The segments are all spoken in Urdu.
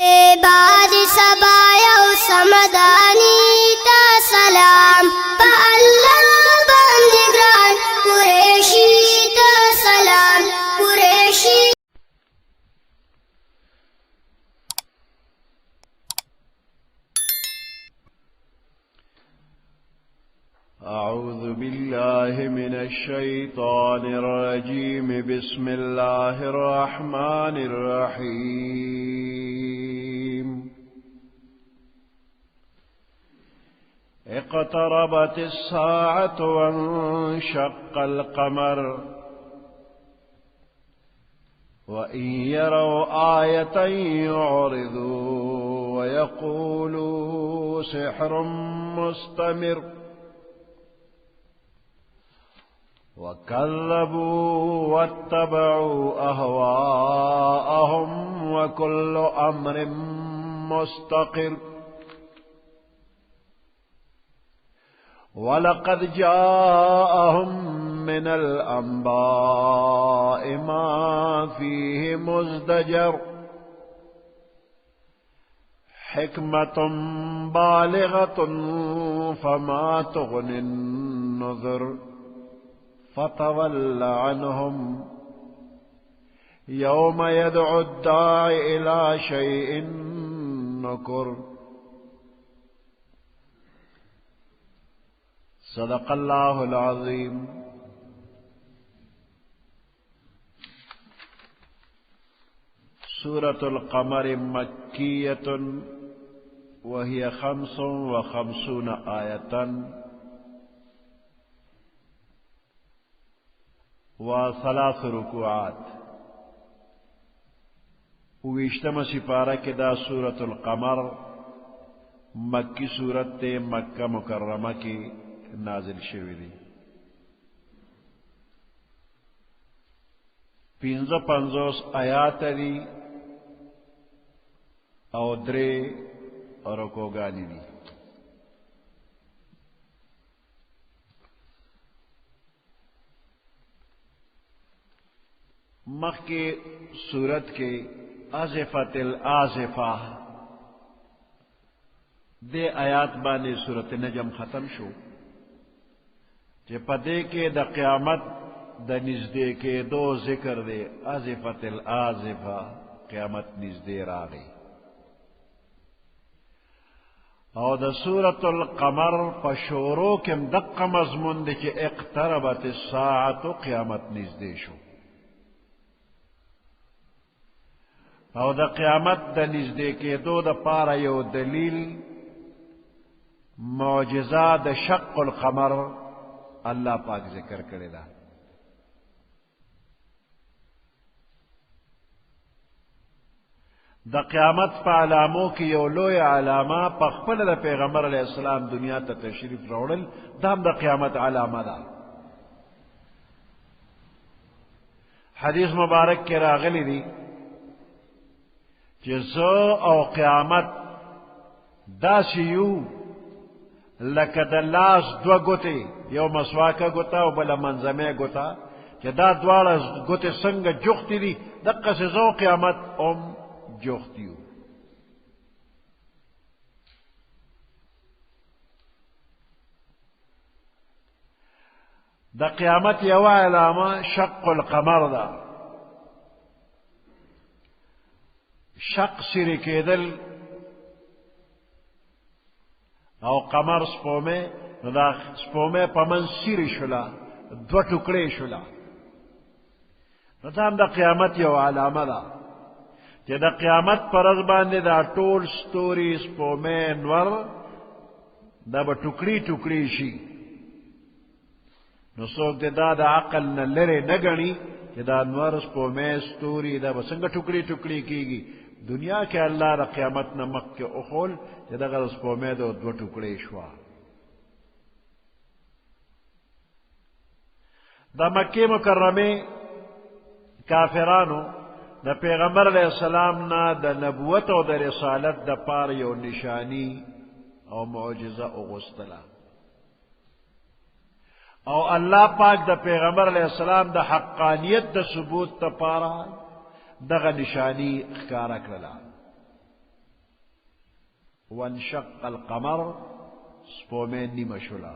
بعد سبايا وسمداني تا سلام فالله بندگران قریشی تا سلام قریشی. أعوذ بالله من الشيطان الرجيم. بسم الله الرحمن الرحيم. اقتربت الساعة وانشق القمر وإن يروا آية يعرضوا ويقولوا سحر مستمر وكذبوا واتبعوا أهواءهم وكل أمر مستقر. ولقد جاءهم من الأنباء ما فيه مزدجر حكمة بالغة فما تغني النذر فتول عنهم يوم يدعو الداعي إلى شيء نكر. صدق الله العظيم. سورة القمر مكية وهي 55 آية و3 رکوعات. ویشتم سپارہ کے دا سورة القمر مکی سورت تے مکہ مکرمہ کی نازل شوی دی. 55 آیات دی او 3 رکوگانی دی. مخ کے سورت کے آزفت الآزفہ دے آیات بانے سورت نجم ختم شو کہ پدے کے دا قیامت دا نزدے کے دو ذکر دے. آزفت الآزفہ قیامت نزدے راغی. او دا سورت القمر پشورو کم دق مضمون دے کہ اقتربت الساعت قیامت نزدے شو. او دا قیامت دا نزدے کے دو دا پارا یو دلیل معجزہ دا شق القمر اللہ پاک ذکر کرے دا. دا قیامت پا علاموں کی یو لوی علامہ پا خپل دا پیغمبر علیہ السلام دنیا تا تشریف روڑل دا ہم دا قیامت علامہ دا. حدیث مبارک کے راغلی دی جزو او قیامت دا سیو لکه د لاس 2 گوتے یو مسواکه گوتا او بل منظمه گوتا چې دا دواړه گوتے څنګه جوختی دي دقه زو قیامت جوختیو. دا قیامت یو علامه شق القمر دا. شق سری کېدل او قمر سپومه نو دا سپومه په من سری شولا 2 ټوکړې شولا. نو دا هم د قیامت یو علامه ده چې د قیامت پر ورځ باندې دا ټول ستوري سپومه نور دا به ټوکړي ټوکړي شي. نو څوک دا د عقل نه لري نه ګڼي چې دا نور سپومه ستوري دا به څنګه ټوکړي ټوکړي کیږي. دنیا کے اللہ دا قیامت نمک کے اخول جدا غر اس پومید و 2 ٹکڑے شوا. دا مکی مکرمی کافرانو دا پیغمبر علیہ السلام نا دا نبوت و دا رسالت دا پار یو نشانی او معجزہ اغسطلا. او اللہ پاک دا پیغمبر علیہ السلام دا حقانیت دا ثبوت دا پارا دغه نشانی اخکارا کرلا. وانشق القمر سپومه نیمه شولا.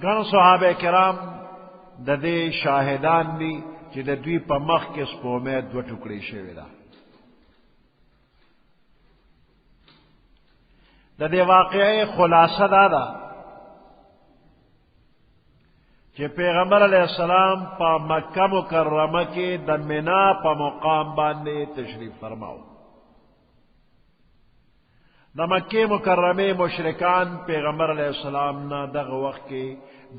ګڼ صحابه کرام د دې شاهدان دي چې د دوی په مخ کې سپومه دوه ټوکړې شوې ده. د دې واقعې خلاصه دا ده چې پیغمبر علیه السلام په مکه مکرمه کې د منا په مقام باندې تشریف فرماو. د مکه مکرمه مشرکان پیغمبر علیه السلام نه دغه وخت کې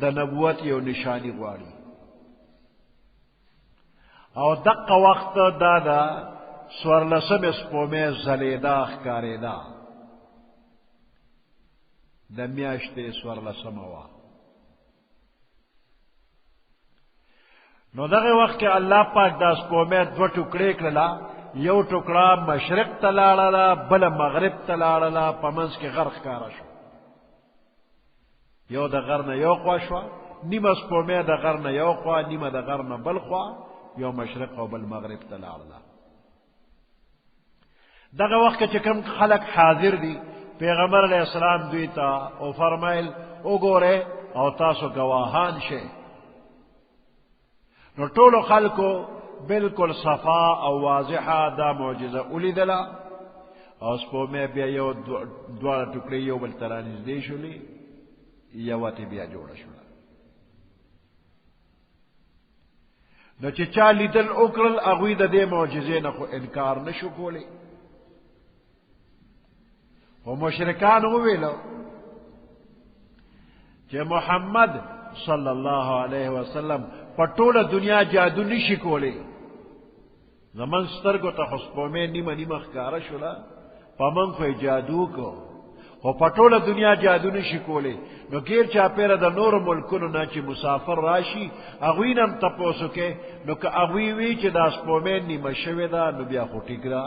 د نبوت یو نشانی غواړي او دغه وخت دا د سورلسمه سپومه زلیدا ښکارېدا د میاشتې سورلسمه وه. نو دغه وخت کې الله پاک دا سپومه دوه ټوکړې کړله، یو ټوکړه مشرق ته لاړله بله مغرب ته لاړله، په منځ کې غر ښکاره شو. یو د غر نه یو خوا شوه، نیمه سپومه د غر نه یو خوا، نیمه د غر نه بل خوا، یو مشرق او بل مغرب ته لاړله. دغه وخت کې چې کوم خلک حاضر دي پیغمبر علیہ السلام دوی ته او فرمایل وګوره او تاسو گواهان شئ. نو ټولو خلکو بالکل صفا او واضحه دا معجزه ولیدله او سپومه بیا یو دواړه ټوکړې یو بل ته رانږدې شولې، یوه تې بیا جوړه شوله. نو چې چا لیدل وکړل هغوی د دې معجزې نه خو انکار نشو کولی. خو مشرکان وویلو چې محمد صلی الله علیه وسلم په ټوله دنیا جادو نشي کولی. زمون سترګو ته خو سپومې نیمه نیمه ښکاره شوله، په موږ خو یې جادو کو، خو په ټوله دنیا جادو نشي کولی. نو غیر چاپیره د نورو ملکونو نه چې مسافر راشي هغوی نه هم تپوس وکړې، نو که هغوی وی چې دا سپومې نیمه شوې ده نو بیا خو ټیک ده،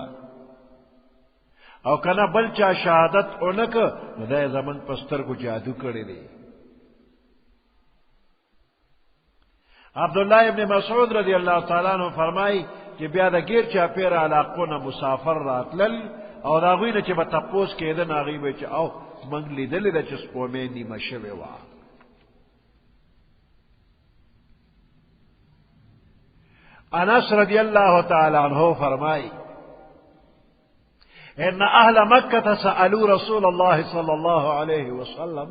او کنه بل چا شهادت اونکه نو دا زمون په سترګو جادو کړی دی. عبدالله ابن مسعود رضی الله تعالی عنہ فرمای چې بیا د غیر چاپیره علاقونه مسافر راتلل او د هغوی نه چې به تپوس کېده نو هغوی به چې او موږ لیدلې ده چې سپومې نیمه شوې وه. انس رضی الله تعالی عنہ فرمای ان اهل مکه سالوا رسول الله صلی الله علیه وسلم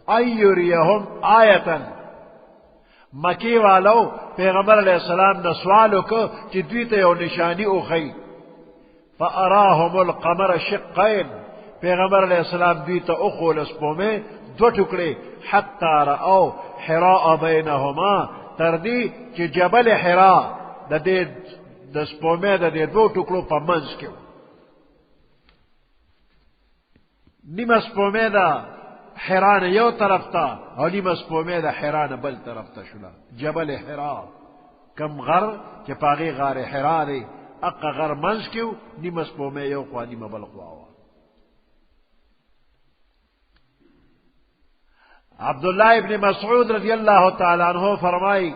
ان یریهم آیه. مکی والو پیغمبر علیہ السلام نے سوال وکړ چې دوی ته یو نشانی وښیي. فاراهم القمر شقین. پیغمبر علیہ السلام دوی ته وښوله سپومې دوه ټوکړې، حتی رأوا حراء بینهما، تر دې چې جبل حرا د دې د سپومې د دې دوه ټوکړو په منځ کې نیمه سپومې ده حران یو طرف ته او نیمه سپومې د حران بل طرف ته شوله. جبل حرا کم غر چې په هغې غار حرا دی اقا غر منځ کې و، نیمه سپومې یو خوا نیمه بل خوا وه. عبدالله ابن مسعود رضی الله تعالی عنہ فرمائی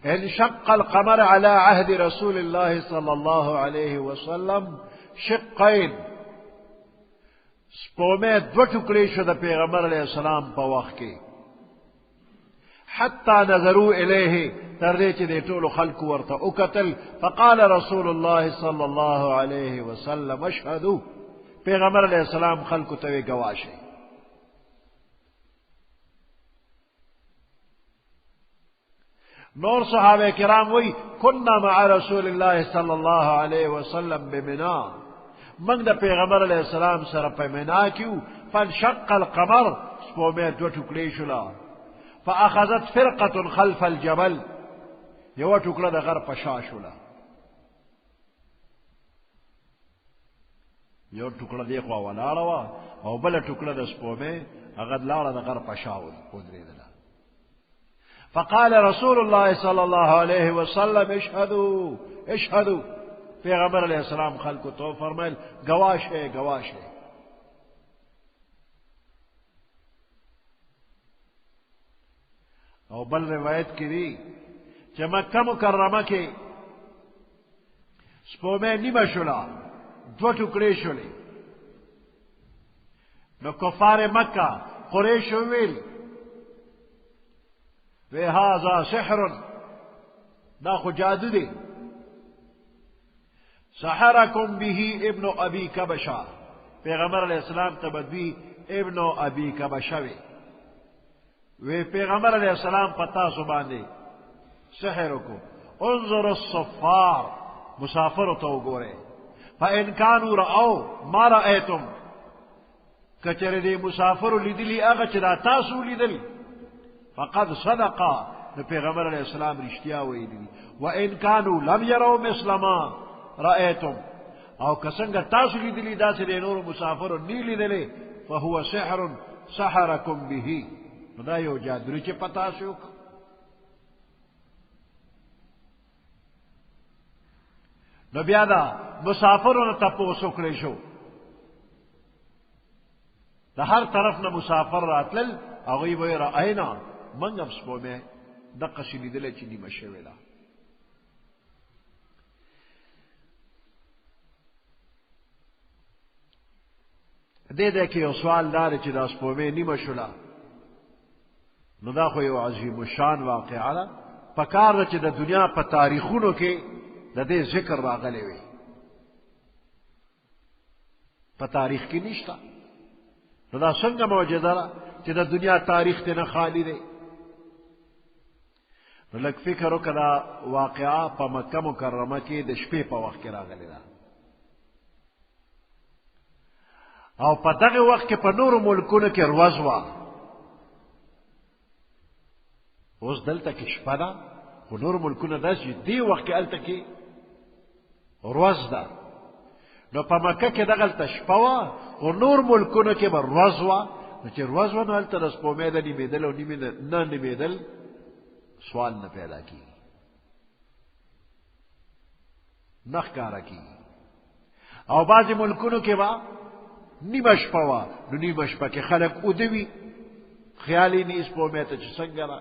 انشق القمر على عهد رسول الله صلی الله علیه وسلم شقین. سپومه دو ټوکړې شو د پیغمبر علیہ السلام په وخت کې، حتی نظروا الیه، تر دې چې د ټولو خلکو ورته وکتل. فقال رسول الله صلی الله علیه وسلم اشهدوا. پیغمبر علیہ السلام خلکو ته وی ګواه شئ. نور صحابه کرام وی كنا مع رسول الله صلی الله علیه وسلم بمنا، من د پیغمبر علیہ السلام سره په منا کیو. فانشق القمر، سپومې دوه ټوکړې شوله. فاخذت فرقه خلف الجبل، یو ټوکړه د غر په شا شوله، یو ټوکړه دې خوا ولاړه وه او بله ټوکړه د سپومې هغه لاړه د غر په شا ودرېدله. فقال رسول الله صلی الله علیه وسلم اشهدوا اشهدوا. پیغمبر علیہ السلام خلکو تو فرمایل گواش ہے گواش ہے. او بل روایت کی دی چې مکه مکرمه کې سپومه نیمه شولا دو ټوکړې شولې نو کفار مکه قریش ویل وی هذا سحر دا خو جادو دی سحرکم به ابن ابي کبشا پیغمبر علیہ السلام تبدوی ابن ابي کبشا وی پیغمبر علیہ السلام پتا سو باندې سحر کو انظر الصفار مسافر تو گورے فإن كانوا رأوا ما رأيتم کچره دی مسافر لیدلی هغه چې دا تاسو لیدل فقد صدقا نو پیغمبر علیہ السلام رښتیا ویلي وإن كانوا لم يروا مثل ما رأيتم او کسنګ تاسو لیدلی دا چې نور مسافر نه لیدلې فهو سحر سحركم به نو دا یو جادو چې پتا شو نو بیا دا مسافرونو تپوسو کړی شو د هر طرف نه مسافر راتلل هغوی به یې رأینا موږ هم سپومې دقه شي لیدلی چې نیمه شوې ده دې کې یو سوال دا دی چې دا سپومې نیمه شوله نو دا خو یو عظیم الشان واقعه ده پکار ده چې د دنیا په تاریخونو کې د دې ذکر راغلی وي په تاریخ کې نشته نو دا څنګه معجزه ده چې د دنیا تاریخ ته نه خالی دی نو لږ فکر وکړه دا واقعه په مکه مکرمه کې د شپې په وخت کې راغلی ده او په دغه وخت کې په نورو ملکونو کې ورځ وه اوس دلته کې شپه ده خو نور ملکونه داسې دې وخت کې هلته کې ورځ ده نو په مکه کې دغلته شپه وه خو نور ملکونو کې به ورځ وه نو چې ورځ وه نو هلته د سپومې د نیمېدل او نه نیمېدل سوال نه پیدا کېږي نه ښکاره کېږي او بعضې ملکونو کې به نیمه شپه وه نو نیمه شپه کې خلک اوده وي خیال یې نه سپومې ته چې څنګه ده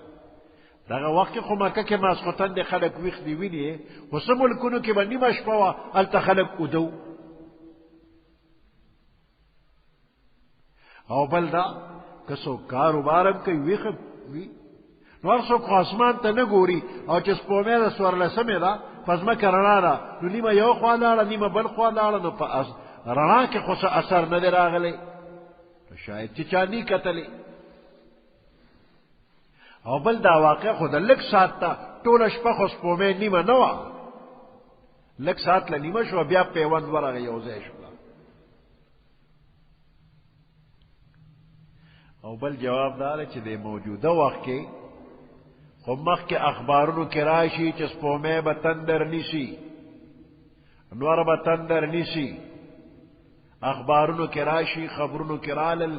دغه وخت کې خو مکه کې ماسخوتن د خلک ویښ دي ویني خو څه ملکونو کې به نیمه شپه وه هلته خلک اوده و او بل دا که څوک کاروبار هم کوي ویښ وي نو هر څوک خو اسمان ته نه ګوري او چې سپومې ده څوارلسمې ده په ځمکه رڼا ده نو نیمه یو خوا لاړه نیمه بل خوا لاړه نو په رڼا کې خو څه اثر نه دی راغلی نو شاید چې چا نی کتلی او بل دا واقع خو د لږ ساعت ته ټوله شپه خو سپومې نیمه نه وه لږ ساعت له نیمه شوه بیا پیوند ورغی یو ځای شوه او بل جواب دا دی چې د موجوده وخت کې خو مخکې اخبارونو کې راشي چې سپومې به تندر نیسي نور به تندر نیسي اخبارونو کې راشي خبرونو کې رالل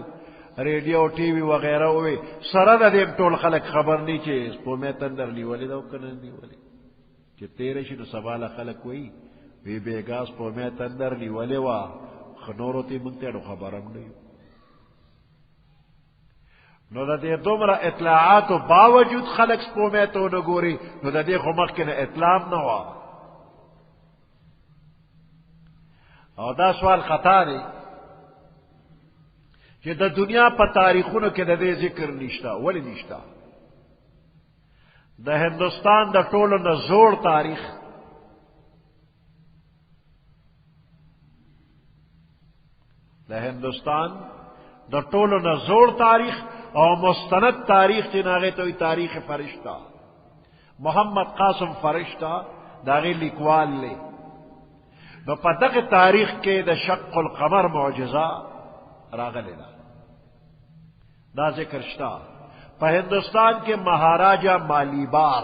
ریډیو ټي وي وغیره وي سره د دې ټول خلک خبر نه چې سپومې تندر نیولې ده او که نه نیولې چې تېره شي نو سبا له خلک وایي وی بېګا سپومې تندر نیولې وه ښه نورو ته یې موږ ته خبر هم نه یو نو د دې دومره اطلاعاتو باوجود خلک سپومې ته ونه ګوري نو د دې خو مخکې نه اطلاع هم نه وه او دا سوال خطا دی چې د دنیا په تاریخونو کې د دې ذکر نشته ولې نشته د هندوستان د ټولو نه زوړ تاریخ د هندوستان د ټولو نه زوړ تاریخ او مستند تاریخ چې هغې ته وایي تاریخ فرشته محمد قاسم فرشته د هغې لیکوال دی نو په دغه تاریخ کې د شق القمر معجزه راغلی ده دا ذکر شته په هندوستان کې مہاراجا مالیبار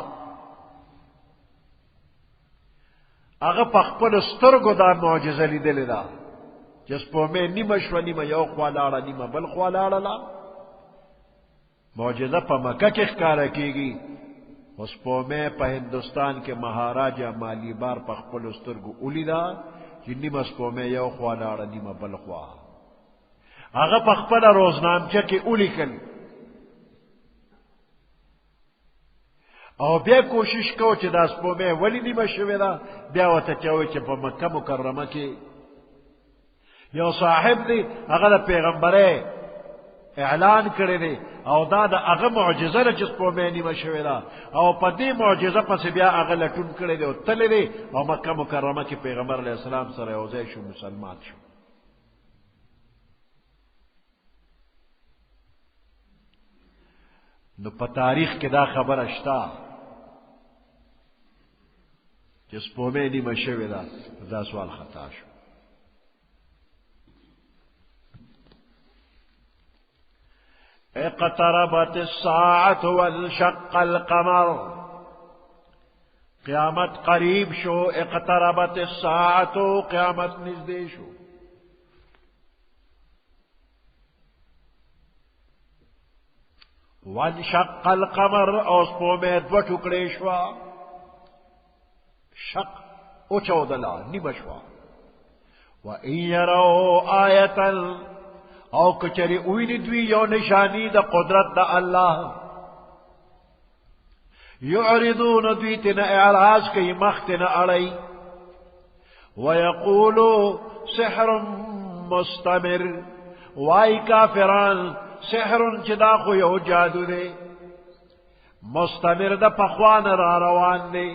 هغه په خپلو سترګو دا معجزه لیدلې ده چې سپومې نیمه شوه نیمه یو خوا لاړه نیمه بل خوا لاړله معجزه په مکه کې ښکاره کېږي خو سپومې په هندوستان کې مہاراجا مالیبار په خپلو سترګو ولیده چې نیمه سپومې یو خوا لاړه نیمه بل خوا هغه په خپله روزنامچه کې ولیکل او بیا کوشش کو چې دا سپومې ولی نیمه شوې ده بیا ورته چوي چې په مکه مکرمه کې یو صاحب دی هغه د پیغمبره اعلان کړی دی او دا د هغه معجزه ده چې سپومې نیمه شوې ده او په دې معجزه پسې بیا هغه لټون کړی دی او تللی دی او مکه مکرمه کې پیغمبر علیه السلام سره یو ځای شو مسلمان شو نو په تاریخ کې دا خبره شته چې سپومې نیمه شوې ده دا سوال خطا شو اقتربت الساعة وانشق القمر قیامت قریب شو اقتربت الساعة قیامت نزدې شو وانشق القمر او سپومې دوه ټوکړې شوه شق اوچودلا نیمه شوه وان يروا آیة او کچری اوینی دوی یو نشانی دا قدرت دا اللہ یعرضون دوی تنا اعراض کئی مختنا علی ویقولو سحر مستمر وائی کافران سحر چدا خو یو جادو دے مستمر دا پخوان را روان دے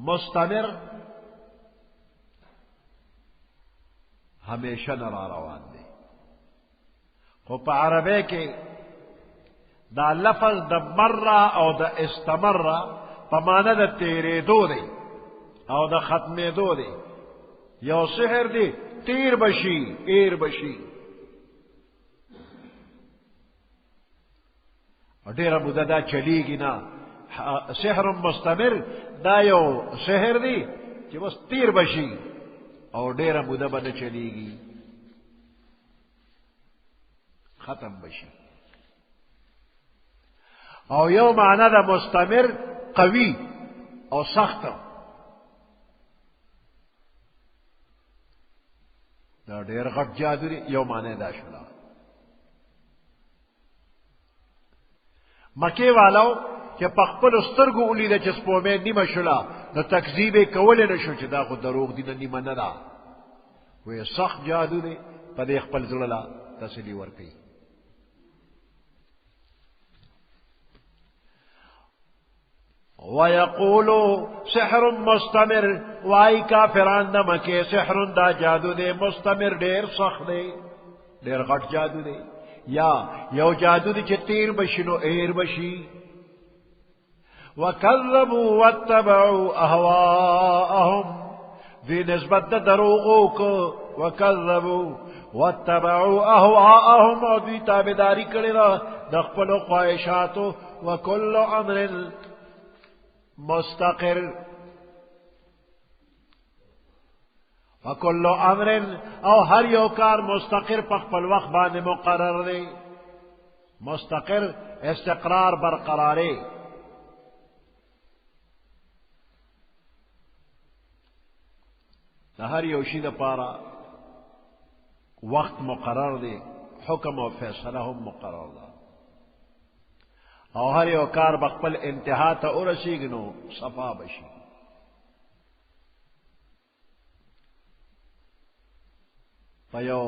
مستمر ہمیشہ نہ روان دے خو پا عربے کے دا لفظ دا مرہ او دا استمرہ پا معنی دا تیرے دو دے او دا ختمے دو دے یو سحر دے تیر بشی ایر بشی ډیره موده دا چلیږي نه سحر مستمر دا یو سحر دی چې بس تیر بشي او ډیره موده به نه چلیږي ختم بشي او یو معنا دا مستمر قوي او سخت دا ډیر غټ جادو دی یو معنا دا شولا مکی والاو چې په خپل سترګو ولیده چې سپومې نیمه شوله نو تکذیب یې کولی نه شو چې دا خو دروغ دي نه نیمه نه ده وی سخت جادو دی په دې خپل زړه له تسلي ورکوي ويقولوا سحر مستمر وائی کافران دا مکے سحر دا جادو دے مستمر دیر سخت دے دیر غٹ جادو دے یا یو جادو دی چھ تیر بشی نو ایر بشی وکذبوا واتبعوا اهواءهم دی نسبت دا دروغو کو وکذبوا واتبعوا اهواءهم او دی تابداری کری دا دخپلو خواہشاتو وکل امر مستقر وکل امر او ہر یو کار مستقر پخپل وقت باندې مقرر دی مستقر استقرار برقراری دا ہر یو شی دپاره وقت مقرر دی حکم او فیصله هم مقرر ده او هر یو کار بخپل انتها ته ورسیږي نو صفا بشي په یو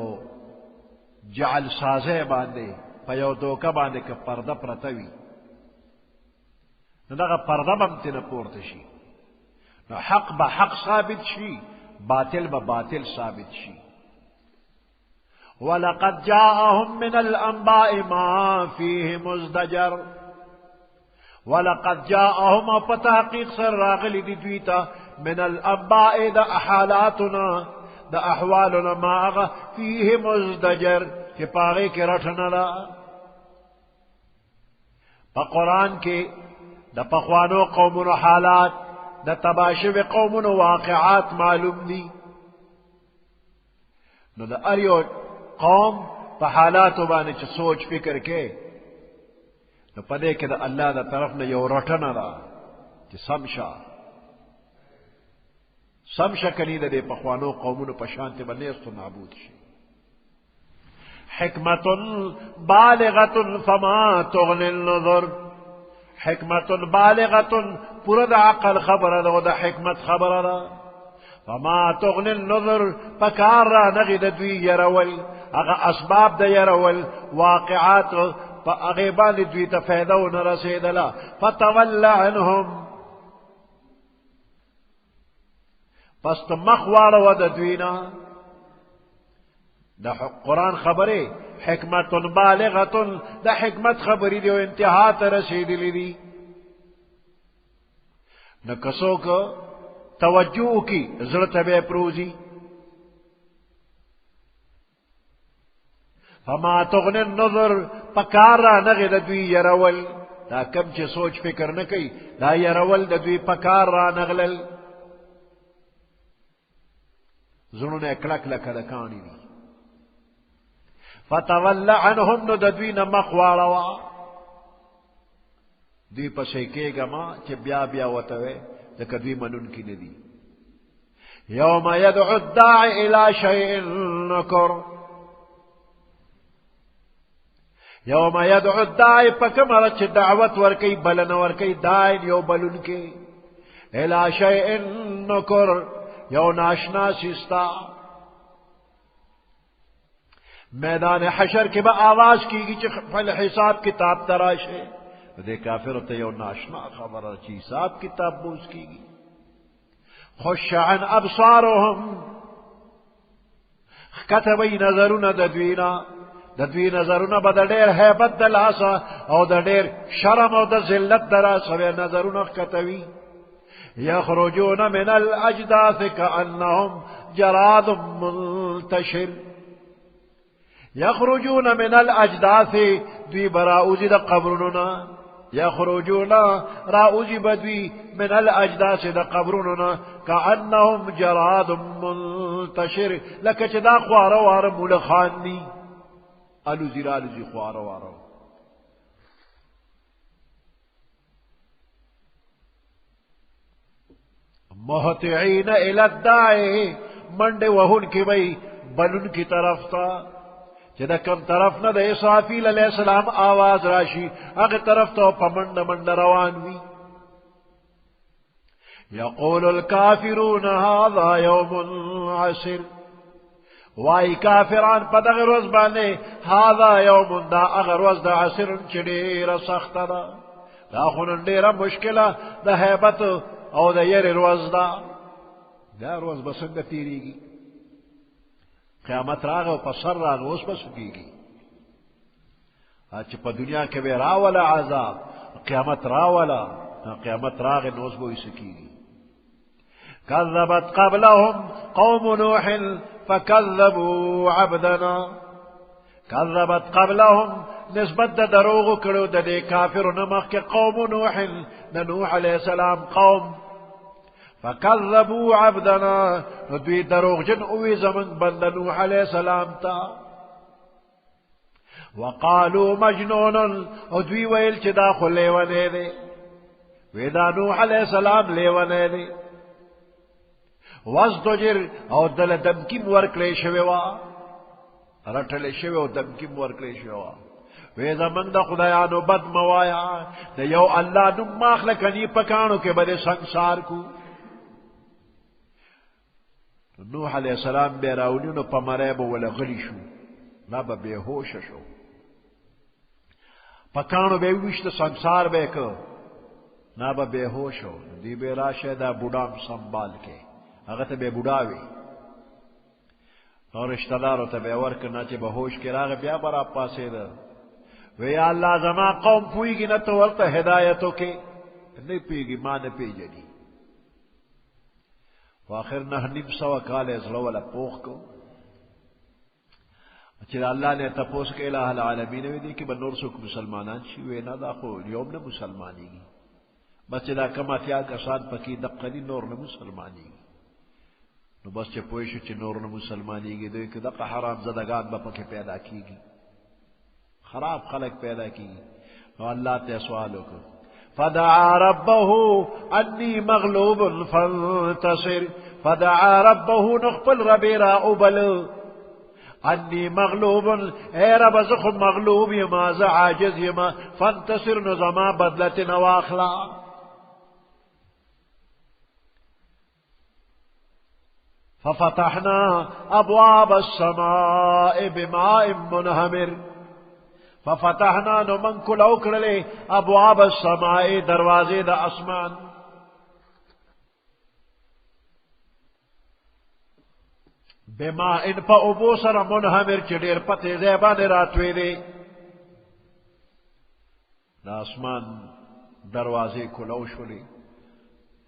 جعل سازه باندې په یو دوکه باندې که پرده پرته وي نو دغه پرده به هم ترې نه پورته شي نو حق به حق ثابت شي باطل به باطل ثابت شي ولقد جاءهم من الانباء ما فيه مزدجر ولقد جاءهم فتحقیق سر راغلی دی دویتا من الانباء دا احالاتنا دا احوالنا ما اغا فیه مزدجر کہ پاغے کے رٹنا لا پا قرآن کے دا پخوانو قومن حالات دا تباشب قومن واقعات معلوم دی نو دا اریو قوم پا حالاتو بانے چھ سوچ فکر کے نو پدے کہ دا اللہ دا طرف نے یو رٹنا دا چھ سمشا کنی دا دے پخوانو قومونو پشانتے بنیستو نابود شی حکمت بالغت فما تغنی النظر حکمت بالغت پورا دا عقل خبر دا و دا حکمت خبر دا فما تغنی النظر پکار را نغی دا دوی یرول اغا اسباب دا یرول واقعات پا اغیبان دوی تا فیدو نرسیدلا فتول عنهم پس مخوار و دا دوینا دا قرآن خبری حکمت بالغت دا حکمت خبری دی و انتہا تا رسیدلی دی نکسو کا توجہ کی زرت بے پروزی فما تغنی النظر پکار را نغی دا دوی یرول دا کم چه سوچ فکر نکی دا یرول دا دوی پکار را نغلل زنون اکلک لکلکانی دی فتول عنهم نو دا دوی نمخواروا دوی پسیکے گا ما چه بیا بیا وطوے دکا دوی منن کی ندی یوم یدعو الداعی الى شیء نکر یوم یدعو الداعی پکمرا چه دعوت ورکی بلن ورکی دائن یو بلن کے الى شیء نکر یو ناشنا سستا میدان حشر کے با آواز کی گی چه فل حساب کتاب تراشے دے کافر تے یو ناشنا خبر چی حساب کتاب بوز کی گی خش عن ابصارهم کتبی نظرون ددوی نظرون بدا دیر حیبت دلاسا او دا دیر شرم او دا ذلت دراسا بے نظرون کتبی یخرجون من الاجداث کأنهم جراد منتشر یخرجون من الاجداث دوی براؤزی دا قبروننا یخرجون راؤزی بدوی من الاجداث دا قبروننا کأنهم جراد منتشر لکه چه دا خواروار مولخان دی الوزی رالوزی خواروارو مهطعین الى الداعی منڈ وہن کی بئی بلن کی طرف تا چدا کم طرف نہ دے اسرافیل علیہ السلام آواز راشی اگ طرف تو پمنڈ منڈ روان وی یقول الکافرون هذا یوم عسر وائی کافران پا دغر وز بانے هذا یوم دا اگر وز دا عسر چدیر سخت دا خونن دیر مشکلہ دا حیبت او دا یر روز دا روز بسنگ تیری گی قیامت راغ و پسر راغ اس بسکی گی اچھا پا دنیا کے بے راولا عذاب قیامت راغ نوز بو سکی گی كذبت قبلهم قوم نوح فكذبوا عبدنا كذبت قبلهم نسبت دروغ کرو دے کافر نمخ کے قوم نوح نوح علیہ السلام قوم فكذبوا عبدنا ندوی دروغ جن اوی زمن بند نوح علیہ السلام تا وقالوا مجنون ادوی ویل چی داخل لیوانے دے ویدا نوح علیہ السلام لیوانے دے وازدجر او دل دمکیم ورکلے شویوا رٹلے شوی او دمکیم ورکلے شویوا ویدا من دا خدایانو بد موایا دا یو اللہ نم ماخلکنی پکانو کے بدے سنسار کو نوح علیہ السلام بے راونیونو پا مریبو ولا غلی شو نا با بے ہوش شو پکانو بے ویشت سنسار بے که نا با بے ہوش ہو دی بے راشے دا بڑام سنبال کے اگر تا بے بڑاوی اور رشتہ دارو تا بے ورکنا چے بہوش کے راغ بیا برا پاسے دا وی اللہ زما قوم پوئی گی نتو ورطا ہدایتو کے نہیں پوئی گی ماں نے پی جنی واخر نیم سوا کال ازلو والا پوخ کو اچھا اللہ نے تپوس کے الہ العالمین وی دی کہ بنور سوک مسلمانان شی وی نا دا خو یوم نے مسلمانی گی بس دا کما تیا کسان پکی دقلی نور نے مسلمانی گی نو بس چه پویشو چه نور نه مسلمانی گی دوی که دقا حرام زدگان با پک پیدا کی گی خراب خلق پیدا کی گی نو اللہ تے سوالو کو فدعا ربه انی مغلوب فانتصر فدعا ربه نخپل ربی را اوبل انی مغلوب اے رب زخ مغلوب یما ز عاجز یما فانتصر نظما بدلت نواخلا ففتحنا ابواب السماء بماء منهمر ففتحنا نو من کلو کرلے ابواب السماء دروازے دا اسمان بما ان پا ابو سر منہمر چڑیر پتے زیبان راتوے دے دا اسمان دروازے کلو شولی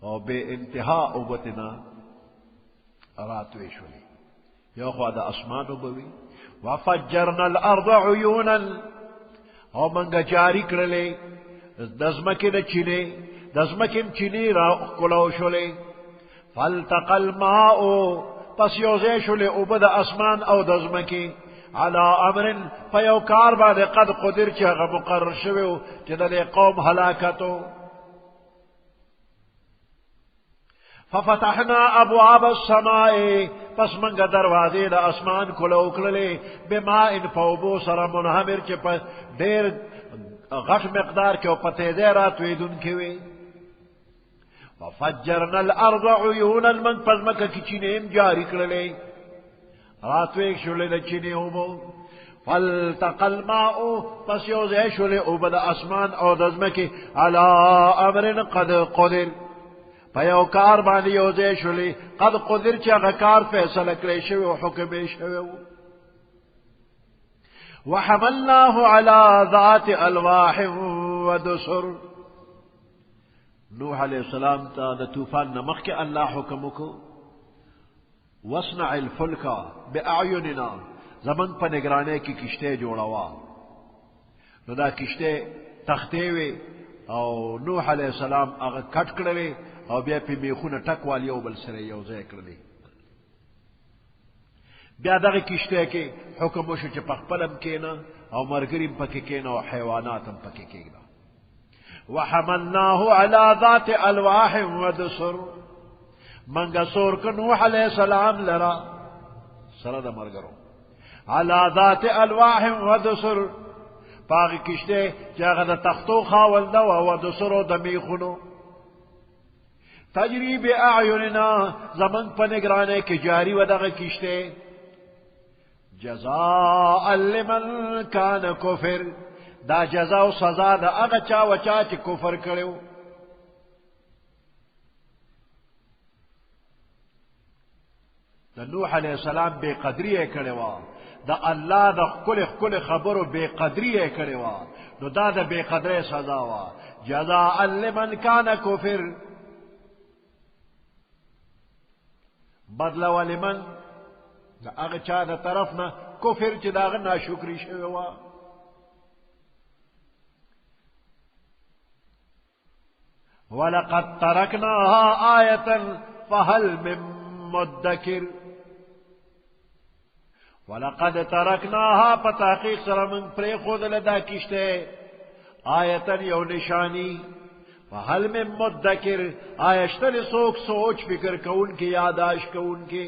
اور بے انتہا ابتنا راتوے شولی یو خواہ دا اسمان ابوی وفجرنا الارض عیونا اور منگا جاری کرلے دزمکن چینے دزمکن چینی را کلو شولی فالتقى الماء پس یوزے شلے اوبد اسمان او دزمکی علا امر فیوکار بعد قد قدر چاگا مقرر شویو چدل قوم ہلاکتو ففتحنا ابواب السماء پس منگا دروازے دا اسمان کلو کللے بماء فوبو سر منہمر چپ دیر غٹ مقدار کے پتے دیرات ویدن کیوے وفجرنا الارض عیونا من پزمکا کی چینیم جاری کرلے راتویک شلے دا چینی اوبو فالتقى الماء پس یوزے شلے اوبد اسمان او دزمکی علا امر قد قدر پیوکار بانی یوزے شلے قد قدر چا غکار فیصل کرے شوی و حکم شوی وحملناه على ذات الواح ودسر نوح علیہ السلام تا دا طوفان نمخ کے اللہ حکم کو وصنع الفلکا باعیننا زمن پا نگرانے کی کشتے جوڑاوا نو دا کشتے تختے وے او نوح علیہ السلام اگر کٹ کرلے او بیا پی میخون ٹک والی او بل سرے یوزے کرلے بیا دا کشتے کے حکم وشو چا پخپلم کینا او مرگریم پکی کینا او حیواناتم پکی کینا وحملناه على ذات الواح ودسر منگا سور کا نوح علیہ السلام لرا سرد مرگرو على ذات الواح ودسر پاگی کشتے جاگا دا تختو خاول دا ودسرو دمیخنو تجریب اعیننا زمن پا نگرانے کی جاری ودغا کشتے جزاء لمن کان کفر دا جزا و سزا دا اغا چا و چا چی کفر کریو دا نوح علیہ السلام بے قدری کریوا دا اللہ دا کل خبرو بے قدری کریوا نو دا بے قدری سزا وا جزاء لمن کان کفر بدلا و لمن دا اغا چا دا طرفنا کفر چی دا اغا ناشکری شویوا وَلَقَدْ تَرَكْنَاهَا آيَةً فَهَلْ مِن مُدَّكِرٍ وَلَقَدْ تَرَكْنَاهَا پتحقیق سر من پری خود لدا کشتے آیتاً یو نشانی فَهَلْ مِن مُدَّكِرٍ آیشتر سوک سوچ فکر کون کی یاداش کون کی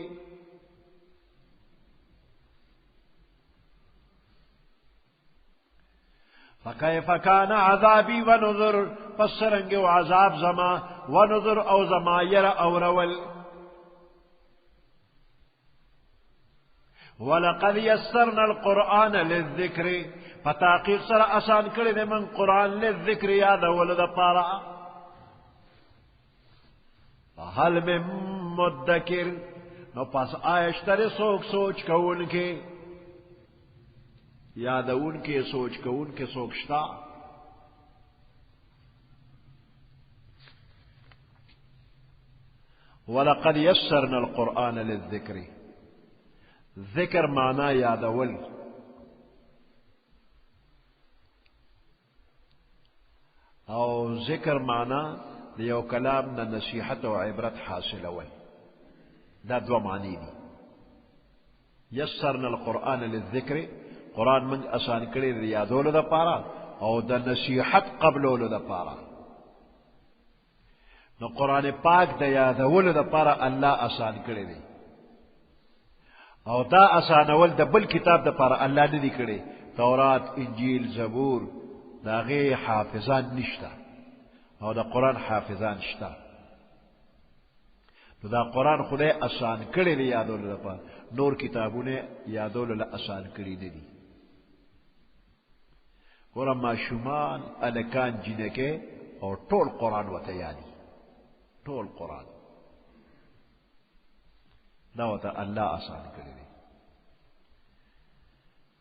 فَكَيْفَ كَانَ عَذَابِي وَنُذُرْ فسرنگ و عذاب زما ونذر او زما یر او رول ولقد يسرنا القرآن للذکر فتاقیق سر آسان کرد من قرآن للذکر یاد ولد پارا فهل من مدکر نو پس آیشتر سوک سوچ کون کے یاد ان کے سوچ کون کے سوچتا وَلَقَدْ يَسَّرْنَا الْقُرْآنَ لِلذِّكْرِ ذکر معنی یادول او ذکر معنی لیو کلام نا نصیحت و عبرت حاصل اول دا دو معنی دی یسرنا القرآن للذکر قرآن من آسان کری دا یادولو دا پارا او دا نصیحت قبلولو دا پارا نو قرآن پاک دا یادولو دا پارا اللہ آسان کری دی او دا اسانول د بل کتاب د پاره الله نه دی کړی تورات انجیل زبور دا غي حافظان نشتا او دا قرآن حافظان شتا نو دا قرآن خدای آسان کړی دی یادولو لپاره نور کتابونه یادولو له آسان کړی نه دي ګوره ماشومان الکان جنکې او ټول قرآن ورته یادي ټول قرآن دا ورته الله آسان کړی دی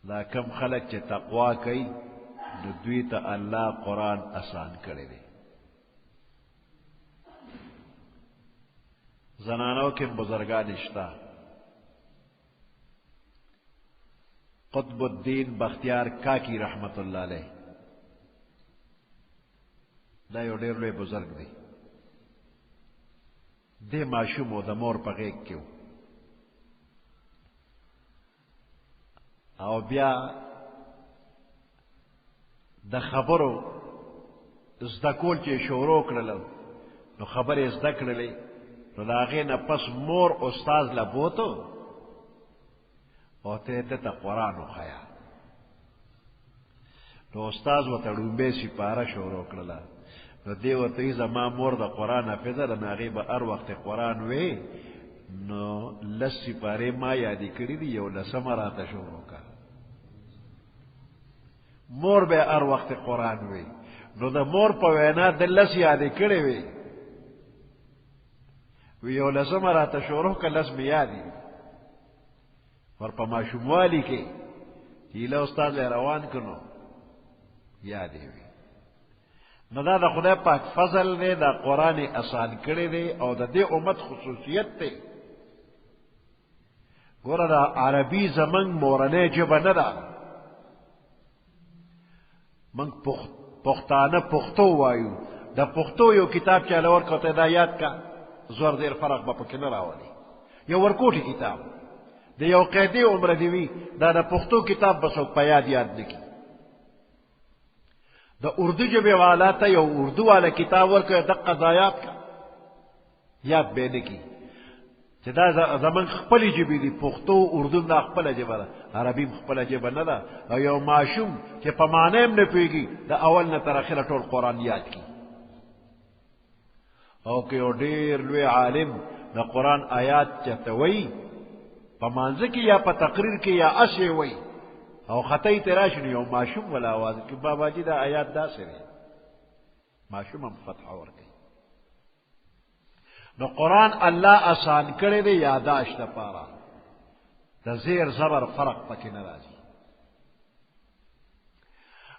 دا کم خلق چې تقوا کوي نو دوی ته الله قرآن آسان کړی دی زنانو کې بزرگان شتا قطب الدین بختیار کاکی رحمت الله علیه دا یو ډېر لوی بزرگ دی دې ماشوم و د مور په غېږ کې او بیا د خبرو زده کول چې شروع کړل نو خبرې زده کړلې نو د هغې نه پس مور استاذ له بوتو او ته ده ته قرآن وښیه نو استاذ ورته ړومبۍ سپاره شروع کړله نو دې ورته وایي زما مور د قرآن حافظه ده نو هغې به هر وخت قرآن وی نو لس سپارې ما یادې کړي دي یو لسمه راته شروع کړه مور به هر وخت قرآن وی نو د مور په وینا د لس یادې کړې وي وی یو لسمه راته شروع کړه لس مې یادې ور په ماشوموالي کې هیله استاد له روان کړو یادې وي نو دا د خدای پاک فضل دی دا قرآن آسان کړی دی او د دې امت خصوصیت دی ګوره دا عربي زمونږ مورنۍ ژبه نه ده موږ پښتانه پښتو وایو د پښتو یو کتاب چاله ورکړو ته دا یاد کا زور ډېر فرق به پکې نه راولي یو ورکوټي کتاب د یو قیدي عمره دی وي دا د پښتو کتاب به څوک په یاد نه کړي د اردو ژبې والا ته یو اردو والا کتاب ورکړی دقه ضایعات کا یاد به نه کړي چې دا زمونږ خپلې ژبې دي پښتو اردو دا خپله ژبه ده عربي هم خپله ژبه نه ده او یو ماشوم چې په معنی هم نه پوهېږي د اول نه تر اخره ټول قرآن یاد کړي او که یو ډېر لوی عالم د قرآن آیات چېرته وایي په مانځه کې یا په تقریر کې یا اسې وایي او خطی ته راشي نو یو ماشوم ولا آواز کې بابا جي دا آیات داسې دی ماشوم هم فتحه ورکوي نو قرآن الله آسان کړی دی یاداشت لپاره د زیر زبر فرق پکې نه راځي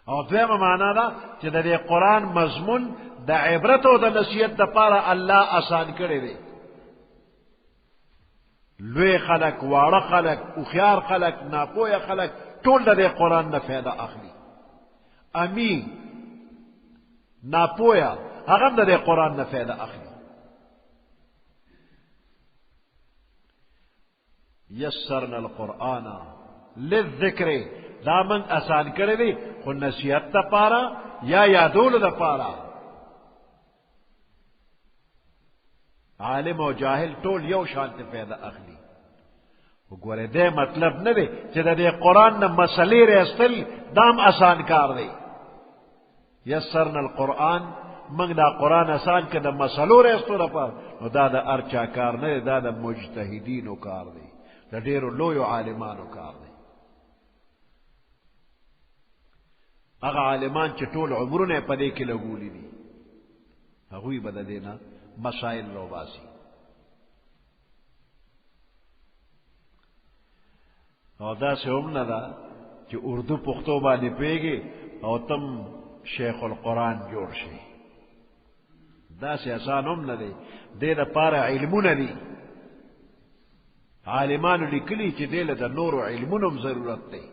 او دویمه معنا ده چې د دې قرآن مضمون د عبرت او د نصیحت لپاره الله آسان کړی دی لوی خلق واړه خلق هوښیار خلق ناپوهه خلق ټول د دې قرآن نه فایده اخلي امی ناپوهه هغه هم د دې قرآن نه فایده اخلي یسرنا القرآن للذکر دا من آسان کړی دی خو نصیحت دپاره یا یادولو دپاره عالم او جاهل ټول یو شانته فایده اخلي وګوره دې مطلب نه دی چې د دې قرآن نه مسلې راستل دام آسان کار دی یسرنا القرآن موږ دا قرآن آسان که د مسلو راستو لپاره نو دا د هر چا کار نه دی دا د مجتهدینو کار دی د ډېرو لویو عالمانو کار دی هغه عالمان چې ټول عمرونه په دې کې لګولي دي هغوی به د دې نه مسائل راوباسي او داسې هم نه ده چې اردو پښتو باندې پوهېږي او تم شیخ القرآن جوړ شي داسې آسان هم نه دی دې دپاره علمونه دي عالمانو لیکلي چې دې له د نورو علمونو هم ضرورت دی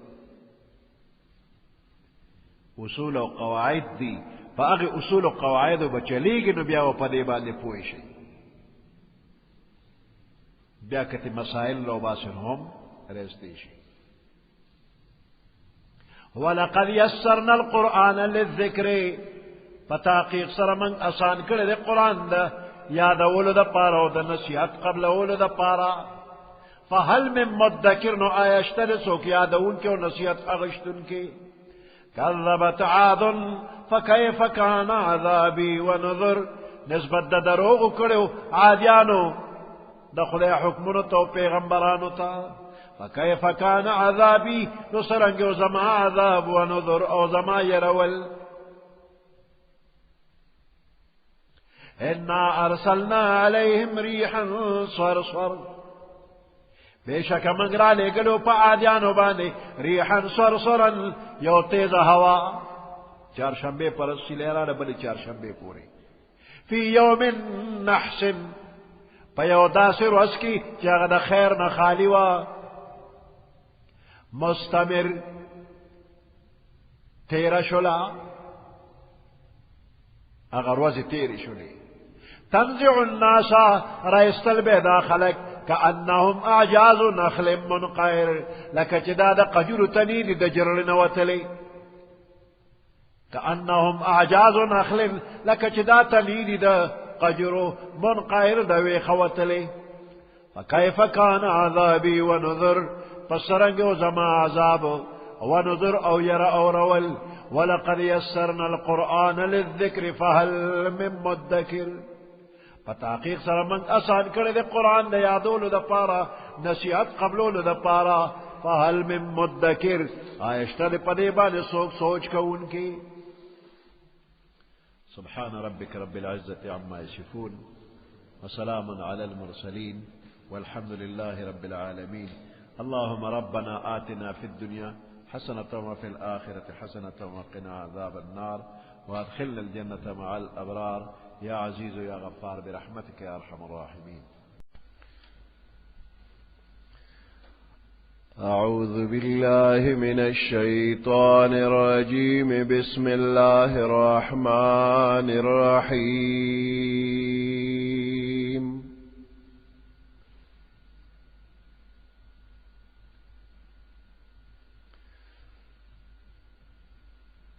اصول او قواعد دي په هغې اصول او قواعدو به چلیږي نو بیا به په دې باندې پوه شي بیا که ته مسایل راوباسي نو هم رستی شي ولقد یسرنا القرآن للذکر په تحقیق سره موږ آسان کړی دی قرآن د یادولو دپاره او د نصیحت قبلولو دپاره فهل من مدکر نو آیشتر سوک یادون کے و نصیحت اغشتن کے کذبت عاد فکیف کان عذابی و نذر نسبت دا دروغ کڑو عادیانو دا خدای حکمونو تو پیغمبرانو تا فکیف کان عذابی نو سرنگو زما عذاب و نذر او زما يرول انا ارسلنا علیہم ریحا صرصر بے شک منگ را لے گلو پا عادیانو باندے ریحا صرصرا یو تیز ہوا چارشنبے پر سلیران بلی چارشنبے پورے فی یوم نحس پا یو داسر وسکی چاگا دا خیر نخالی وا مستمر تیرا شلا اگر وزی تیری شلی تنزع الناس رئیستل بیدا خلق كأنهم أعجاز نخل منقعر لك جداد قجر تنين دجر نوتلي كأنهم أعجاز نخل لك جداد تنين قجر منقعر دوي خوتلي فكيف كان عذابي ونذر فسرنجو زما عذاب ونذر أو يرى أو رول ولقد يسرنا القرآن للذكر فهل من مدكر فتحقیق سره من آسان کړی د قرآن د یادولو د پاره نصیحت قبلولو د پاره فهل من مدکر آیشته د پدې باندې څوک سوچ کوونکی سبحان ربك رب العزة عما يصفون وسلام على المرسلين والحمد لله رب العالمين اللهم ربنا آتنا في الدنيا حسنة وفي الآخرة حسنة وقنا عذاب النار وادخلنا الجنة مع الأبرار يا عزيز يا غفار برحمتك يا أرحم الراحمين أعوذ بالله من الشيطان الرجيم بسم الله الرحمن الرحيم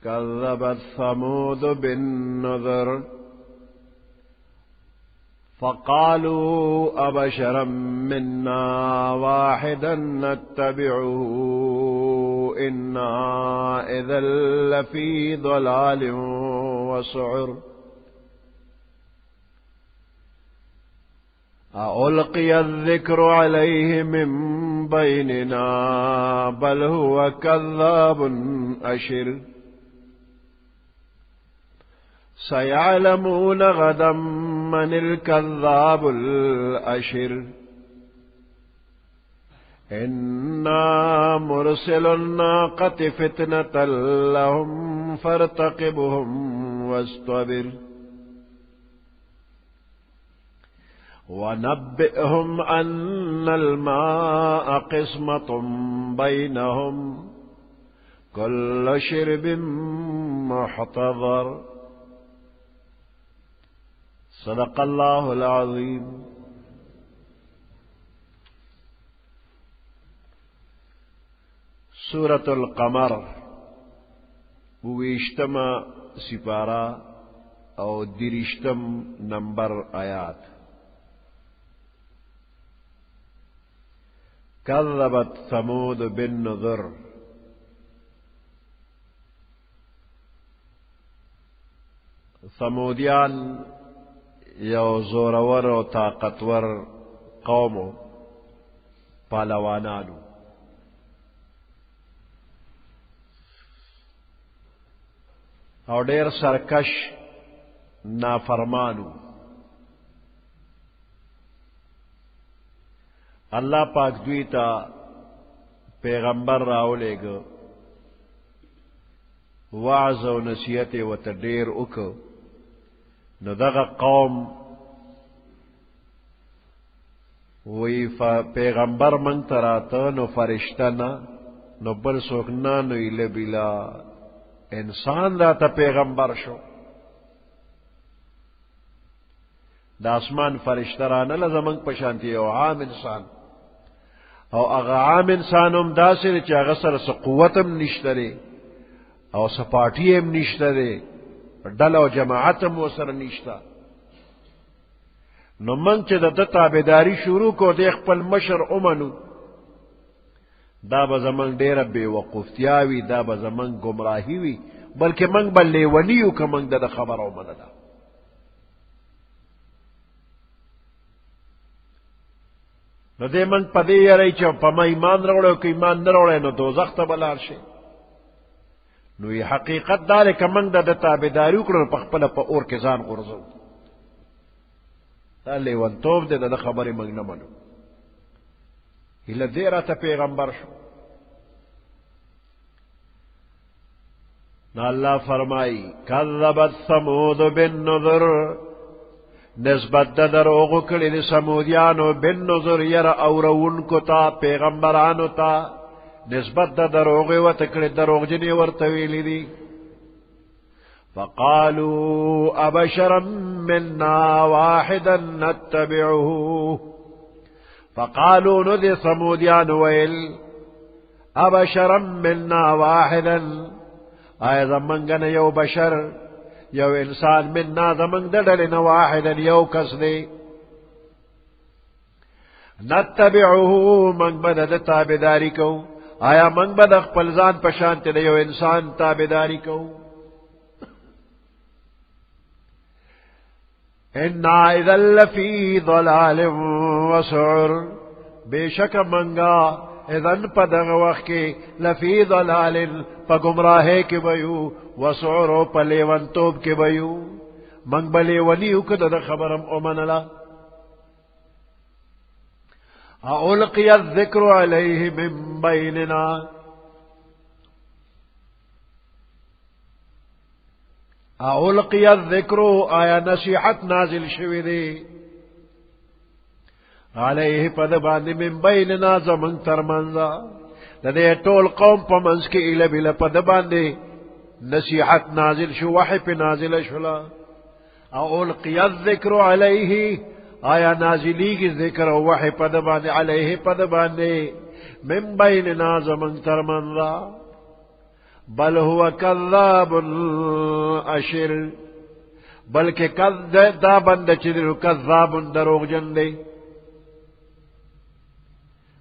كذبت ثمود بالنذر فقالوا أبشرا منا واحدا نتبعه إنا إذا لفي ضلال وسعر ألقي الذكر عليه من بيننا بل هو كذاب أشر سيعلمون غدا من الكذاب الأشر إنا مرسل الناقة فتنة لهم فارتقبهم واصطبر ونبئهم أن الماء قسمة بينهم كل شرب محتضر صدق الله العظيم سورة القمر ویشتم سپارہ او درشتم نمبر آیات كذبت ثمود بالنذر ثمودیان یو زورور و طاقتور قومو پالوانانو او ډیر سرکش نافرمانو اللہ پاک دوی تا پیغمبر راولېږه وعظ و نصیحت ورته ډیر وکړ نو دغه قوم وی پیغمبر من تراته نو فرشتہ نا نو بل څوک نه نو ایله بلا انسان راته پیغمبر شو د اسمان فرشتہ را نه لزمنګ پشانتی او عام انسان او هغه عام انسانوم داسې چې هغه سره قوتم نشته او سپاټی هم نشته ډله او جماعت هم وسره نشته نو من چې د تابعداري شروع کو د خپل مشر اومنو دا به زمنګ ډیره بے وقفتیا وي دا به زمنګ گمراهی وي بلکې منګ بل لیونیو که منګ د خبر او منله نو دې منګ په دې یری چې په ما ایمان راوړی که ایمان نه راوړی نو دوزخ ته به لاړ شي نو یې حقیقت دا دی که منګ د تابعداري وکړو په خپله په اور کې ځان غورځو دا لیونتوب دی د خبرې منګ نه منو هله دې راته پیغمبر شو نو الله فرمائی کذبت ثمود بالنذر نسبت د دروغو کړي د سمودیانو بالنذر ير اورونکو تا پیغمبرانو تا نسبت د دروغو وته کړي دروغجنې ورته ویلي دي فقالوا ابشرا منا واحدا نتبعه فقالوا ندي ثموديان ويل ابشرا منا واحدا آیا زمنگن یو بشر یو انسان منا زمنگ دڑلن واحدا یو کس دی نتبعه منگ بدد تابداری کو آیا منگ بد اخپل ځان پشانت دی یو انسان تابداری کو انا اذا لفی ضلال وسعر بے شک منگا اذن پا دغ وقت کے لفی ضلال پا گمراہے کے بیو وسعرو پا لیونتوب کے بیو منگ بلیونیو کدد خبرم امنلا اولقی الذکر علیہ من بیننا اولقی الذکر آیا نصیحت نازل شوی دی علیہ پد باندې من بیننا زمن ترمنزا لدے طول قوم پا منز کے ایل بل پد باندې نصیحت نازل شو وحی پی نازل شلا اولقی الذکر علیہ آیا نازلی کی ذکر وحی پد باندې علیہ پد باندې من بیننا زمن ترمنزا بل هو کذاب اشر بلکہ دا بند چدر کذاب دروغ جن دے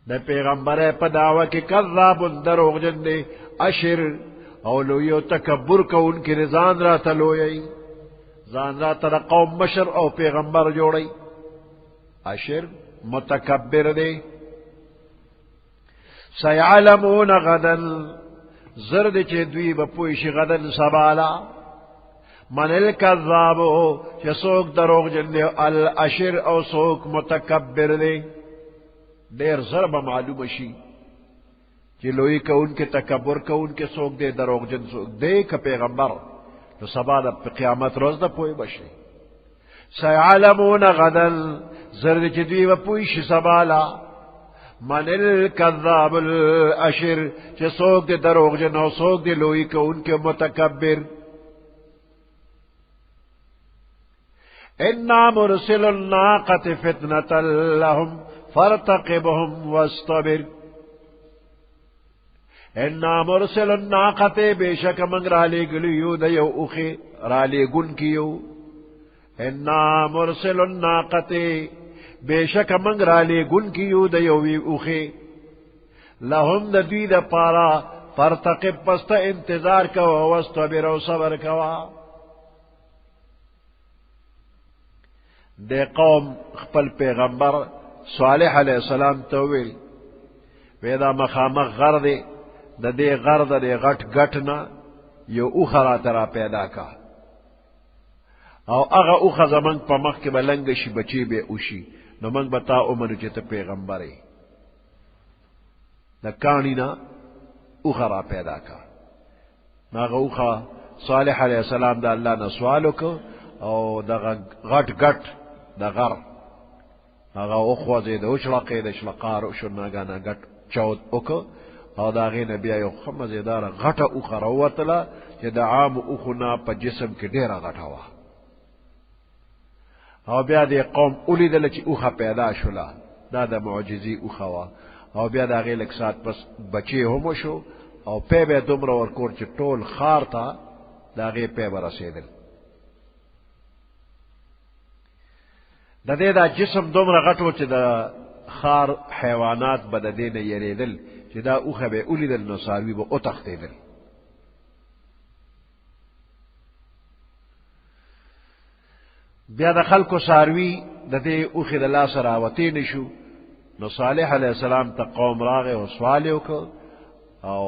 دا پیغمبر پا دعوی کی کذاب دروغ جن دے اشر اولویو تکبر کو ان کی رضان را تلوئی زان را تر قوم مشر او پیغمبر جوڑی اشر متکبر دے سیعلمون غدن زرد چه دوی بپویش غدن سبالا من الکذابو چه سوک دروغ جن دے الاشر او سوک متکبر دے دیر ضرب معلوم شی کہ لوئی کا ان کے تکبر کا ان کے سوک دے دروغ جن سوک دے کا پیغمبر تو سبا دا قیامت روز دا پوئی بشی سیعلمون غدن زرد چه دوی بپویش سبالا من الکذاب الاشر چه سوک دے دروغ جن او سوک دے لوئی کا ان کے متکبر انا مرسل الناقة فتنة لهم فارتقبهم واستبر انا مرسل الناقة بے شک منگ رالی گلیو دیو اخی رالی گن کیو انا مرسل الناقة بے شک منگ رالی گن کیو دیو اخی لهم دوی دا پارا فارتقب پست انتظار کوا واستبر و صبر کوا دے قوم خپل پیغمبر صالح علیہ السلام تویل ویدا مخامخ غر دے دا دے غر دا دے غٹ گٹنا یو اوخرا ترا پیدا کا او اغا اوخا زمانگ پا مخ کے بلنگشی بچی بے اوشی نو منگ بتا امنو چیتا پیغمبری دا کانینا اوخرا پیدا کا ناغا اوخا صالح علیہ السلام دا اللہ نا سوالو کو او دا غٹ گٹ دا غر آغا اخوازی دا اشلقی دا اشلقارو شناگانا گٹ چود اکو او دا غی نبی آیو خمزی دارا غٹ اخا روتلا چی دا عام اخونا پا جسم کی دیر غٹاوا او بیا دی قوم اولی دل چی اخا پیدا شلا دا دا معجزی اخوا او بیا دا غی لکسات پس بچی همو شو او پی بے دمرا ورکور چی طول خار تا دا غی پی برسیدل د دې دا جسم دومره غټو چې د خار حیوانات به د دې نه یریدل چې دا اوښه به ولیدل نو څاروي به وتښتېدل. بیا د خلکو څاروي د دې اوښې د لاسه راوتې نه شو نو صالح علیه السلام ته قوم راغی او سوال یې وکړ او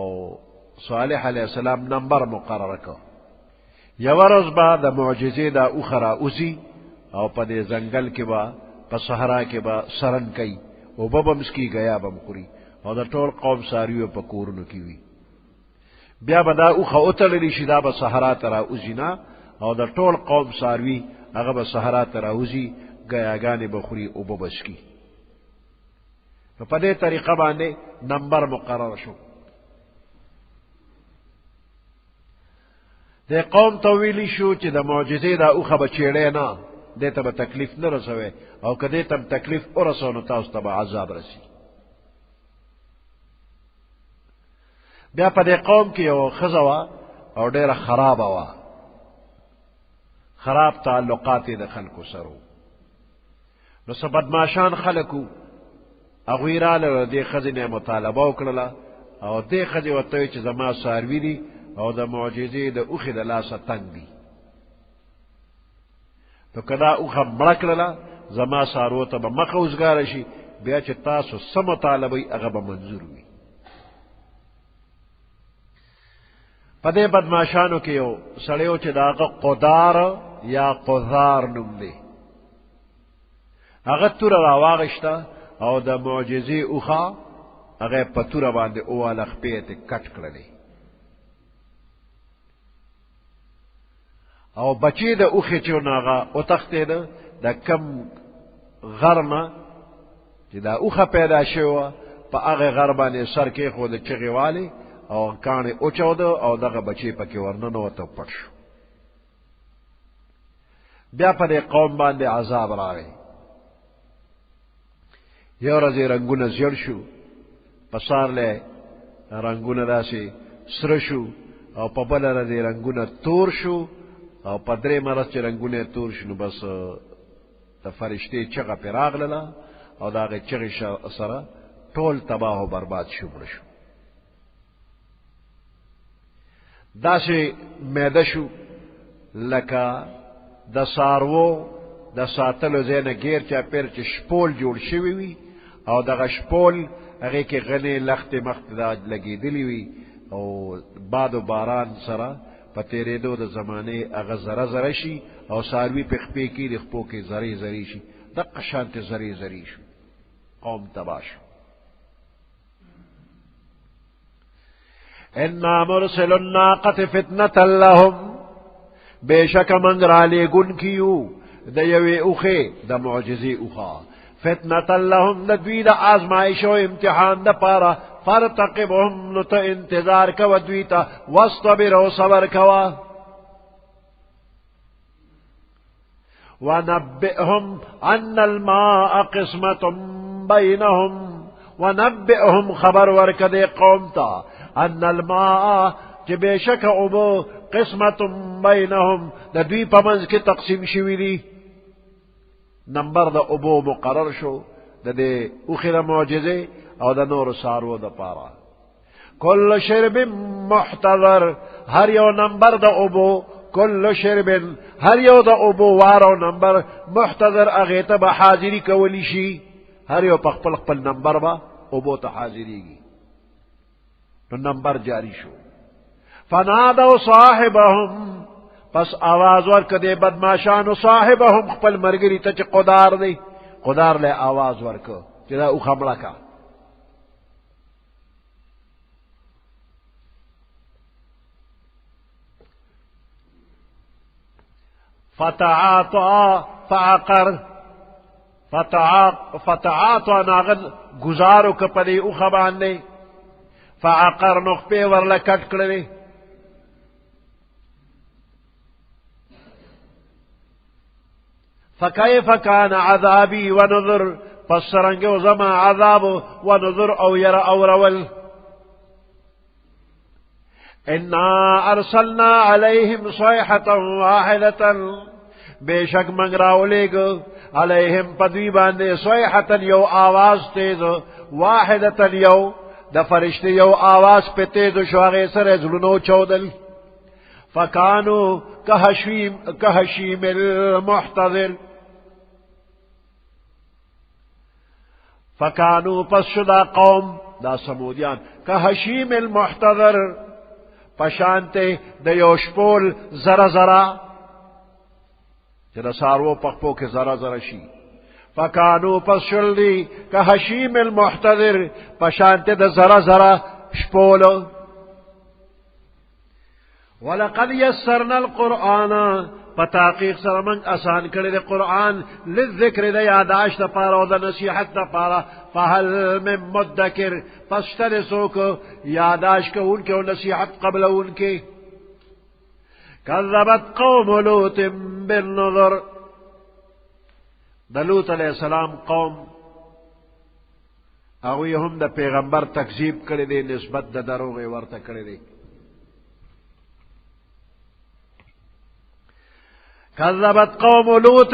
صالح علیه السلام نمبر مقرره کړ. یوه ورځ به د معجزې دا اوښه راوځي او په دې ځنګل کې به په صحرا کې به سرن کوي اوبه به مسکي ګیا به م خوري او د ټول قوم څاروي په کورونو کې وي. بیا به دا اوښه وتړلی شي دا به صحرا ته راوځي نه او د ټول قوم څاروي هغه به صحرا ته راوځي ګیاګانې به خوري اوبه به څکي. نو په دې طریقه باندې نمبر مقرر شو. د قوم ته ویلی شو چې د معجزې دا اوښه به چیړی نه دې ته به تکلیف نه رسوي او که دې ته تکلیف ورسو نو تاسو ته به عذاب رسی. بیا په دې قوم کې یو ښځه وه او ډېره خرابه وه، خراب تعلقات یې د خلکو سره وو. نو څه بدماشان خلک وو هغوی راله دې ښځې نه یې مطالبه وکړله او دې ښځې ورته ویل چې زما څاروي دي او د معجزې د اوښې د لاسه تنګ دي، نو که دا اوښه مړه کړله زما څاروو ته به مخه وزګاره شي، بیا چې تاسو څه مطالبه یې هغه به منظور وي. په دې بدماشانو کې یو سړی و چې د هغه قدار یا قذار نوم دی. هغه توره راواغېسته او د معجزې اوښه هغه یې په توره باندې وواله، خپې یې کټ کړلې او بچی د اوښې چې نو هغه وتښتېده د کم غر نه چې دا اوښه پیدا شوې وه په هغې غر باندې سر کېښوده چغې والې او کاڼې اوچوده او دغه بچی پکې ورننوته او پټ شو. بیا په دې قوم باندې عذاب راغی. یو ورځ یې رنګونه زیړ شو، په سارلی رنګونه داسې سره شو او په بله ورځ یې رنګونه تور شو او په درېیمه ورځ چې رنګونه یې تور شو نو بس د فرشتې چغه پرې راغلله او د هغې چغې سره ټول تباه و برباد شو، مړه شو. داسې میده شو لکه د څاروو د ساتلو ځای نه ګیر چاپېر چې شپول جوړ شوي وي او دغه شپول هغې کې غنې لختې مختې دا لګېدلې وي او باد و باران سره په تېرېدو د زمانې هغه زره زره شي او څاروي پې خپې کېږي خپو کې زرې زرې شي، دقه شانتې زرې زرې شو، قوم تباه شو. انا مرسل الناقة فتنة لهم، بشک من را لیگن کیو د یوې اوښې د معجزې اوښه فتنة لهم د دوی د آزمایش او امتحان د پاره، فارتقبهم نو ته انتظار کوه دوی ته، واصطبر او صبر کوه. ونبئهم ان الماء قسمة بینهم، ونبئهم خبر ورکه دې قوم ته ان الماء چې بېشکه اوبه قسمة بینهم د دوی په منځ کې تقسیم شوي دي. نمبر د اوبو مقرر شو د دې اوښې د معجزې او د نورو څاروو دپاره. کل شرب محتضر، هر یو نمبر د اوبو، کل شرب هر یو د اوبو وارو نمبر، محتضر هغې ته به حاضري کولی شي، هر یو په خپل خپل نمبر به اوبو ته حاضرېږي. نو نمبر جاری شو. فنادوا صاحبهم، پس آواز ورکه دې بدماشانو صاحبهم خپل مرګري ته چې قدار دی، قدار له آواز ورکه چې دا اوښه مړه کا. فتعاطى فعقر، فتعاطى ناغن گزارو که په دې اوښه باندې، فعقر نو خپې ورله کټ کړلې. فكيف كان عذابي ونذر، پس سرنگو زما عذاب ونذر او ير او رول. انا ارسلنا عليهم صيحة واحدة، بیشک منگ راولے گا علیہم پدوی باندے صیحتن یو آواز تیز واحدتن یو دا فرشتے یو آواز پہ تیز شواغی سر زلنو چودل فکانو کہشیم المحتضر فکانو پس شدا قوم دا سمودیان کہشیم المحتضر پشانتے دا یوشپول ذرا ذرا جدا سارو پخپو کے ذرا ذرا شی فکانو پس شلدی کہشیم المحتضر پشانتے دا ذرا ذرا شپول وَلَقَدْ يَسَّرْنَا الْقُرْآنَ پتاقیق سرمنگ آسان کرے قرآن للذکر دا یاداشت پارا و دا نصیحت دا پارا فہل من مدکر پستر سوک یاداشت کا ان کے و نصیحت قبل ان کے کذبت قوم لوت بالنظر دا لوت علیہ السلام قوم اگوی ہم دا پیغمبر تکذیب کرے دے نسبت دا دروغ ورطا کرے دے کذبت قوم لوت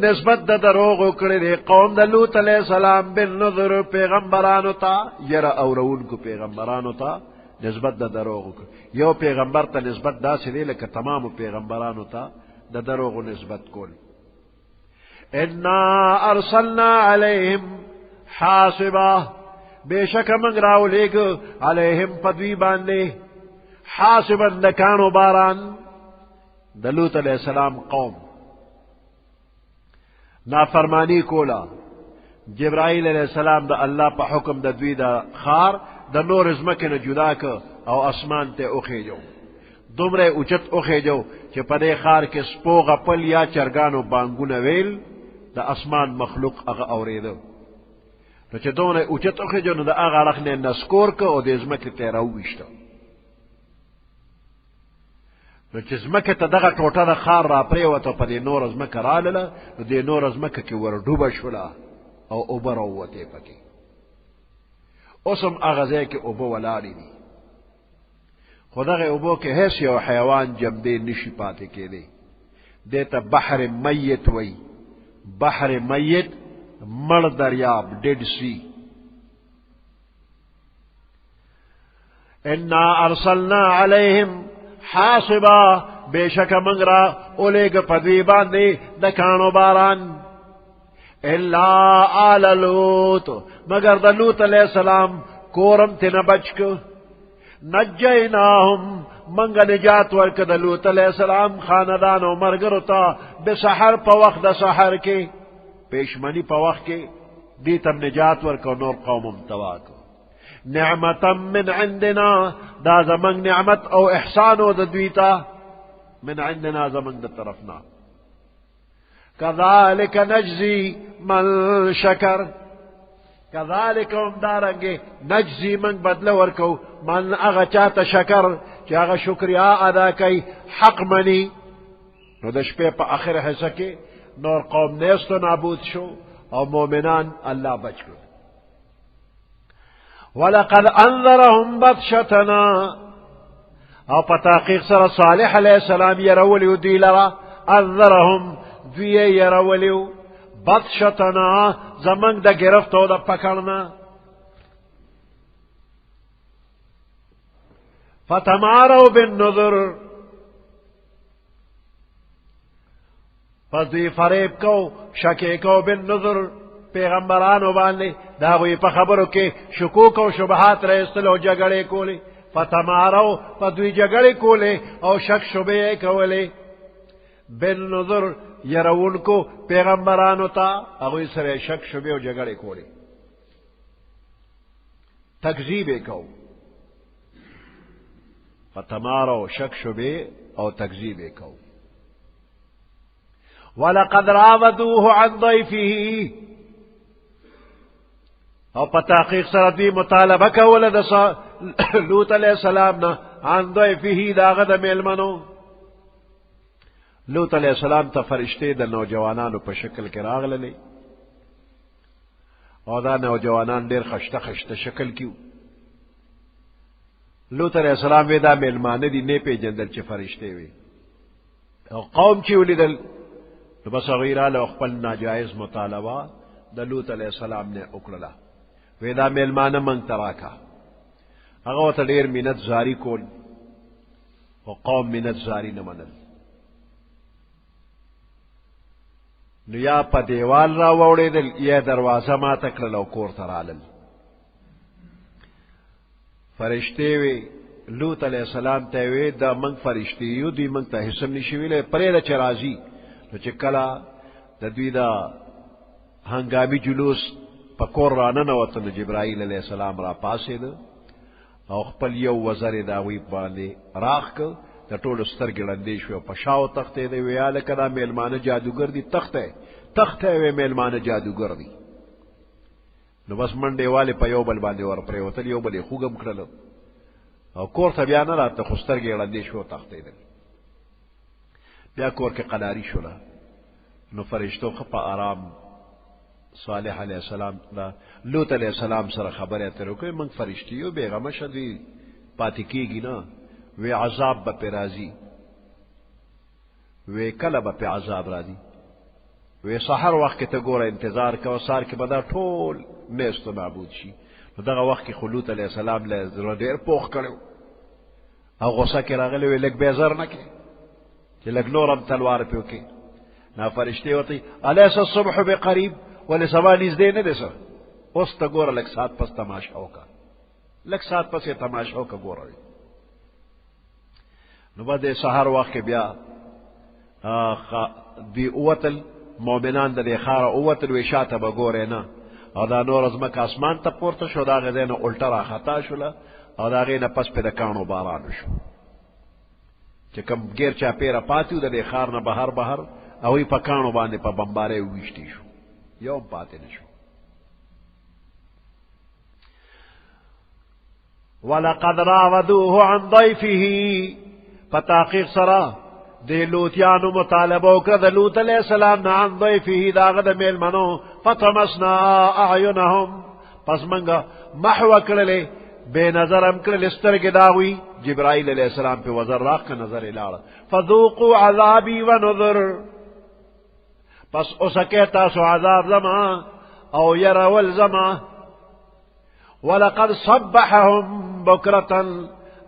نسبت دا دروغ کرے دے قوم دا لوت علیہ السلام بالنظر پیغمبرانو تا یرا اورون کو پیغمبرانو تا نسبت دا دروغ کرے یو پیغمبر تا نسبت دا سے دے لکہ تمام پیغمبرانو تا دا دروغ نسبت کول انا ارسلنا علیہم حاسبا بے شک منگ راو لے گو علیہم پدوی باندے حاسبا دکانو باران دلوت علیہ السلام قوم نافرمانی کولا جبرائیل علیہ السلام دا اللہ پا حکم دا دوی دا خار دا نور ازمکن جدا کا او اسمان تے اخی جو دمرے اچت اخی جو چی پدے خار کے سپو غپل یا چرگانو بانگو نویل دا اسمان مخلوق اغا اوریدو نو چی دمرے اچت اخی جو نو دا اغا رخنے نسکور کا او دا ازمک تے رویشتا نو چې زمکه ته دغه ټوټه د خار را پرېوته په دې نور زمکه راغله نو دې نور زمکه کې ور ډوبه شوله او اوبه راووتې پکې اوس هم هغه ځای کې اوبه ولاړې دي خو دغه اوبو کې هیڅ یو حیوان جمدې نشي پاتې کېدی دې ته بحر میت وی بحر میت مړ دریاب ډیډ سی انا ارسلنا علیہم حاسبا بے شک منگرا اولے گا پدوی باندے دکانو باران الا آل لوت مگر دا لوت علیہ السلام کورم تینا بچک نجیناہم منگا نجات ورک دا لوت علیہ السلام خاندانو مرگرتا بسحر پا وقت دا سحر کے پیشمنی پا وقت کے دیتم نجات ورک نور قومم تواکو نعمتا من عندنا دا زمن نعمت او احسانو دا دویتا من عندنا زمن دا طرفنا کذالک نجزی من شکر کذالک هم دارنگے نجزی من بدل ورکو من اغا چاہتا شکر چی اغا شکریا ادا کئی حق منی نو دا شپے پا آخر حصہ کے نور قوم نیستو نابود شو او مومنان اللہ بچ گو وَلَقَدْ أَنذَرَهُمْ بَطْشَتَنَا او پتاقیق سر صالح علیہ السلام یرولیو دی لرا انذرهم دوی یرولیو بطشتنا زمن دا گرفتو دا پکڑنا فتمارو بالنذر پس دوی فریب کو شکی کو بالنذر پیغمبرانو باندے داغوی پا خبرو کے شکوک و شبہات رئیستلو جگڑے کولے فتمارو پا دوی جگڑے کولے او شک شبے کولے بالنظر یرون کو پیغمبرانو تا اگوی سر شک شبے و جگڑے کولے تکذیبے کو فتمارو شک شبے او تکذیبے کو وَلَقَدْ رَاوَدُوهُ عَنْ ضَيْفِهِ او پتاقیق سردی مطالبہ کولا دا لوت علیہ السلام نا عن ضیفہی داغ دا میلمنو لوت علیہ السلام تا فرشتے دا نوجوانانو پا شکل کے راغ للے او دا نوجوانان دیر خشتا خشتا شکل کیو لوت علیہ السلام وی دا میلمان دی نیپے جندر چی فرشتے وی او قوم چی ولی دل نو بس غیراله خپل ناجایز مطالبه د لوط علیہ السلام نه وکړه. وې دا میلمانه منګ تراکا هغه ته ډیر مینت زاری کول او قوم مینت زاری نه منل. نو یا په دیوال را وړېدل یا دروازه ما تکړه او کور ته رالل. فرشتې وی لوط علیہ السلام ته وی دا منګ فرشتې یو دوی منګ ته حسم نشي ویلې پرې د چرازی نو چې کله د دوی دا هنګامي جلوس په کور را ننوته نو جبرائیل علیہ السلام را پاسېد او خپل یو وزر دا وی باندې راخ ک د ټولو سترګې ړندې شو په شاو تختې دی ویاله کدا میلمانه جادوګر دی تخته وی میلمانه جادوګر دی. نو بس منډې والے په یو بل باندې ور پرېوتل یو بل یې خوږم کړل او کور ته بیا نه راته خو سترګې ړندې شو تختېدل. بیا کور کې قلاري شوله. نو فرشتو خو په آرام صالح علیہ السلام دا لوط علیہ السلام سره خبرې اترې وکړې موږ فرشتي یو بیغمه شدي پاتې کېږي نه وی عذاب به پې راځي. وی کله به پې عذاب راځي؟ وی سحر وخت کې ته ګوره انتظار کوه سار کې به دا ټول نیست و نابود شي. نو دغه وخت کې خو لوط علیہ السلام له زړه ډېر پوخ کړی او غوسه کې راغلی وی لږ بیزر نه کې چې لږ نور هم تلوار پې وکړې. نا فرشتې ورته الیس الصبح بقریب ولې سبا نږدې نه دی څه اوس ته ګوره لږ ساعت پس تماشا وکړه لږ ساعت پس یې تماشا وکړه ګوره. نو بعد سحر وخت کې بیا دوی اوتل مؤمنان د دې ښاره اوتل وی شاته به ګورې نه او دا نور ځمکه اسمان ته پورته شو د هغې ځای نه الټه راخطا شوله او د هغې نه پس پې د کاڼو باران شو چې کوم ګیر چاپېره پاتې و د دې ښار نه بهر هغوی په کاڼو باندې په بمبارۍ وویشتې شو یو هم پاتې نه شو. ولقد راودوه عن ضيفه په تحقیق سره د لوطیانو مطالبه وکړه د لوط علیہ السلام نه عن ضیفه د هغه د میلمنو فطمسنا اعینهم پس منګه محو کړلې بې نظرم کړلې سترګې د هغوی. جبرائیل علیہ السلام په وزر راکړه نظر یې لاړه فذوقوا عذابي ونذر پس اوسکې تاسو عذاب زما او يرول زما. ولقد صبحهم بکرة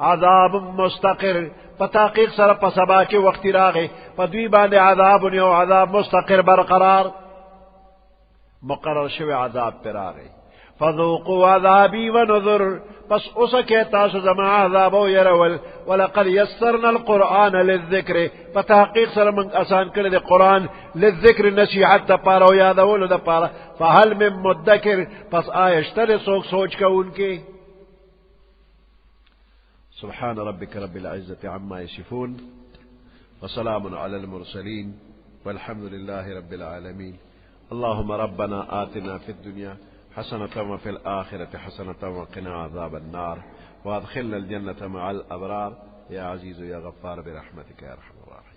عذاب مستقر په تحقیق سره په سبا کې وخت راغی په دوی باندې عذاب یو عذاب مستقر برقرار مقرر شوی عذاب پر راغی. فذوقوا عذابی ونذر پس اوسکه تاسو زما عذاب او يرول. ولقد يسرنا القرآن للذکر په تحقیق سره موږ آسان کړی د قرآن للذکر نصیحت دپاره او یادولو دپاره. فهل من مدکر پس آیا شته د څوک سوچ کوونکی؟ سبحان ربك رب العزة عما يصفون وسلام على المرسلين والحمد لله رب العالمين. اللهم ربنا آتنا في الدنيا حسنة وفي الآخرة حسنة وقنا عذاب النار وادخلنا الجنة مع الأبرار يا عزيز يا غفار برحمتك يا أرحم الراحمين.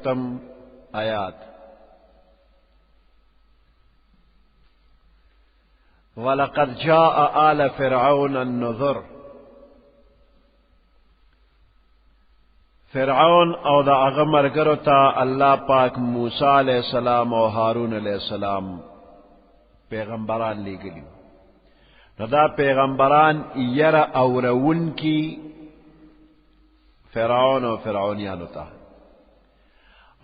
تم آیات. ولقد جاء آل فرعون النذر فرعون او دا هغه مرګرو ته الله پاک موسی علیہ السلام او هارون علیہ السلام پیغمبران لېږلي نو دا پیغمبران یره اورون کی فرعون او فرعونیانو ته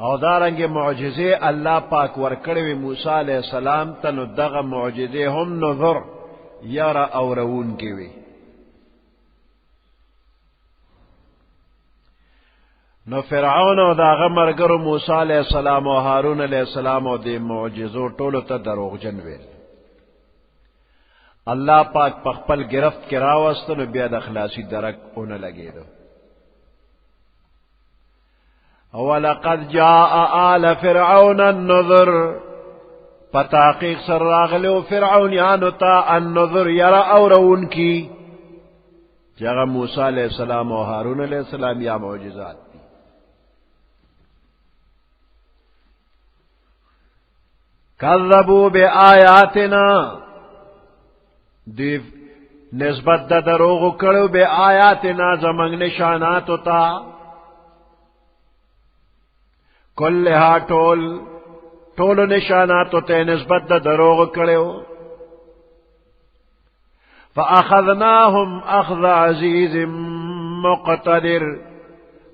او دارنګه معجزه الله پاک ورکړې موسی علیہ السلام ته نو دغه معجزه هم نظر یره اورون کی وی نو فرعون او داغه مرګرو موسی علیہ السلام او هارون علیہ السلام او د معجزو ټولو ته دروغجن ویل الله پاک په خپل گرفت کې راوستنو بیا د خلاصي درک اون لګیدو ولقد جاء آل فرعون النذر فتحقیق سر راغلو فرعونیانو تا النذر یرا اورون کی جگہ موسی علیہ السلام و ہارون علیہ السلام یا معجزات دی کذبوا بآیاتنا دی نسبت دا دروغ کړو بآیاتنا زمنګ نشاناتو تا کلها ټول نشاناتو ته نسبت دا دروغ کړو فأخذناهم أخذ عزيز مقتدر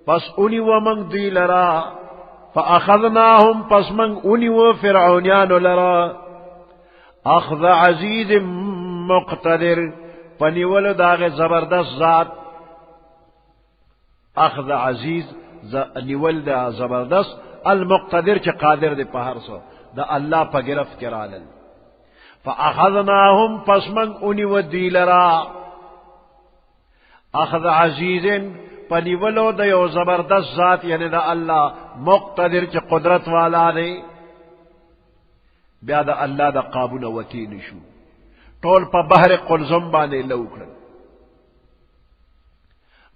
پس اونی و من دی لرا فأخذناهم پس من اونی و فرعونیان لرا أخذ عزيز مقتدر پنیول داغ زبردست ذات أخذ عزيز نیول دا زبردست المقتدر چه قادر دی پہر سو دا اللہ پا گرفت کرالل فأخذناهم پس من اونی و دی لرا اخذ عزیز پنیولو دا یو زبردست ذات یعنی دا اللہ مقتدر چه قدرت والا دی بیا دا اللہ دا قابون وکی نشو طول پا بحر قلزم بانے لوکرن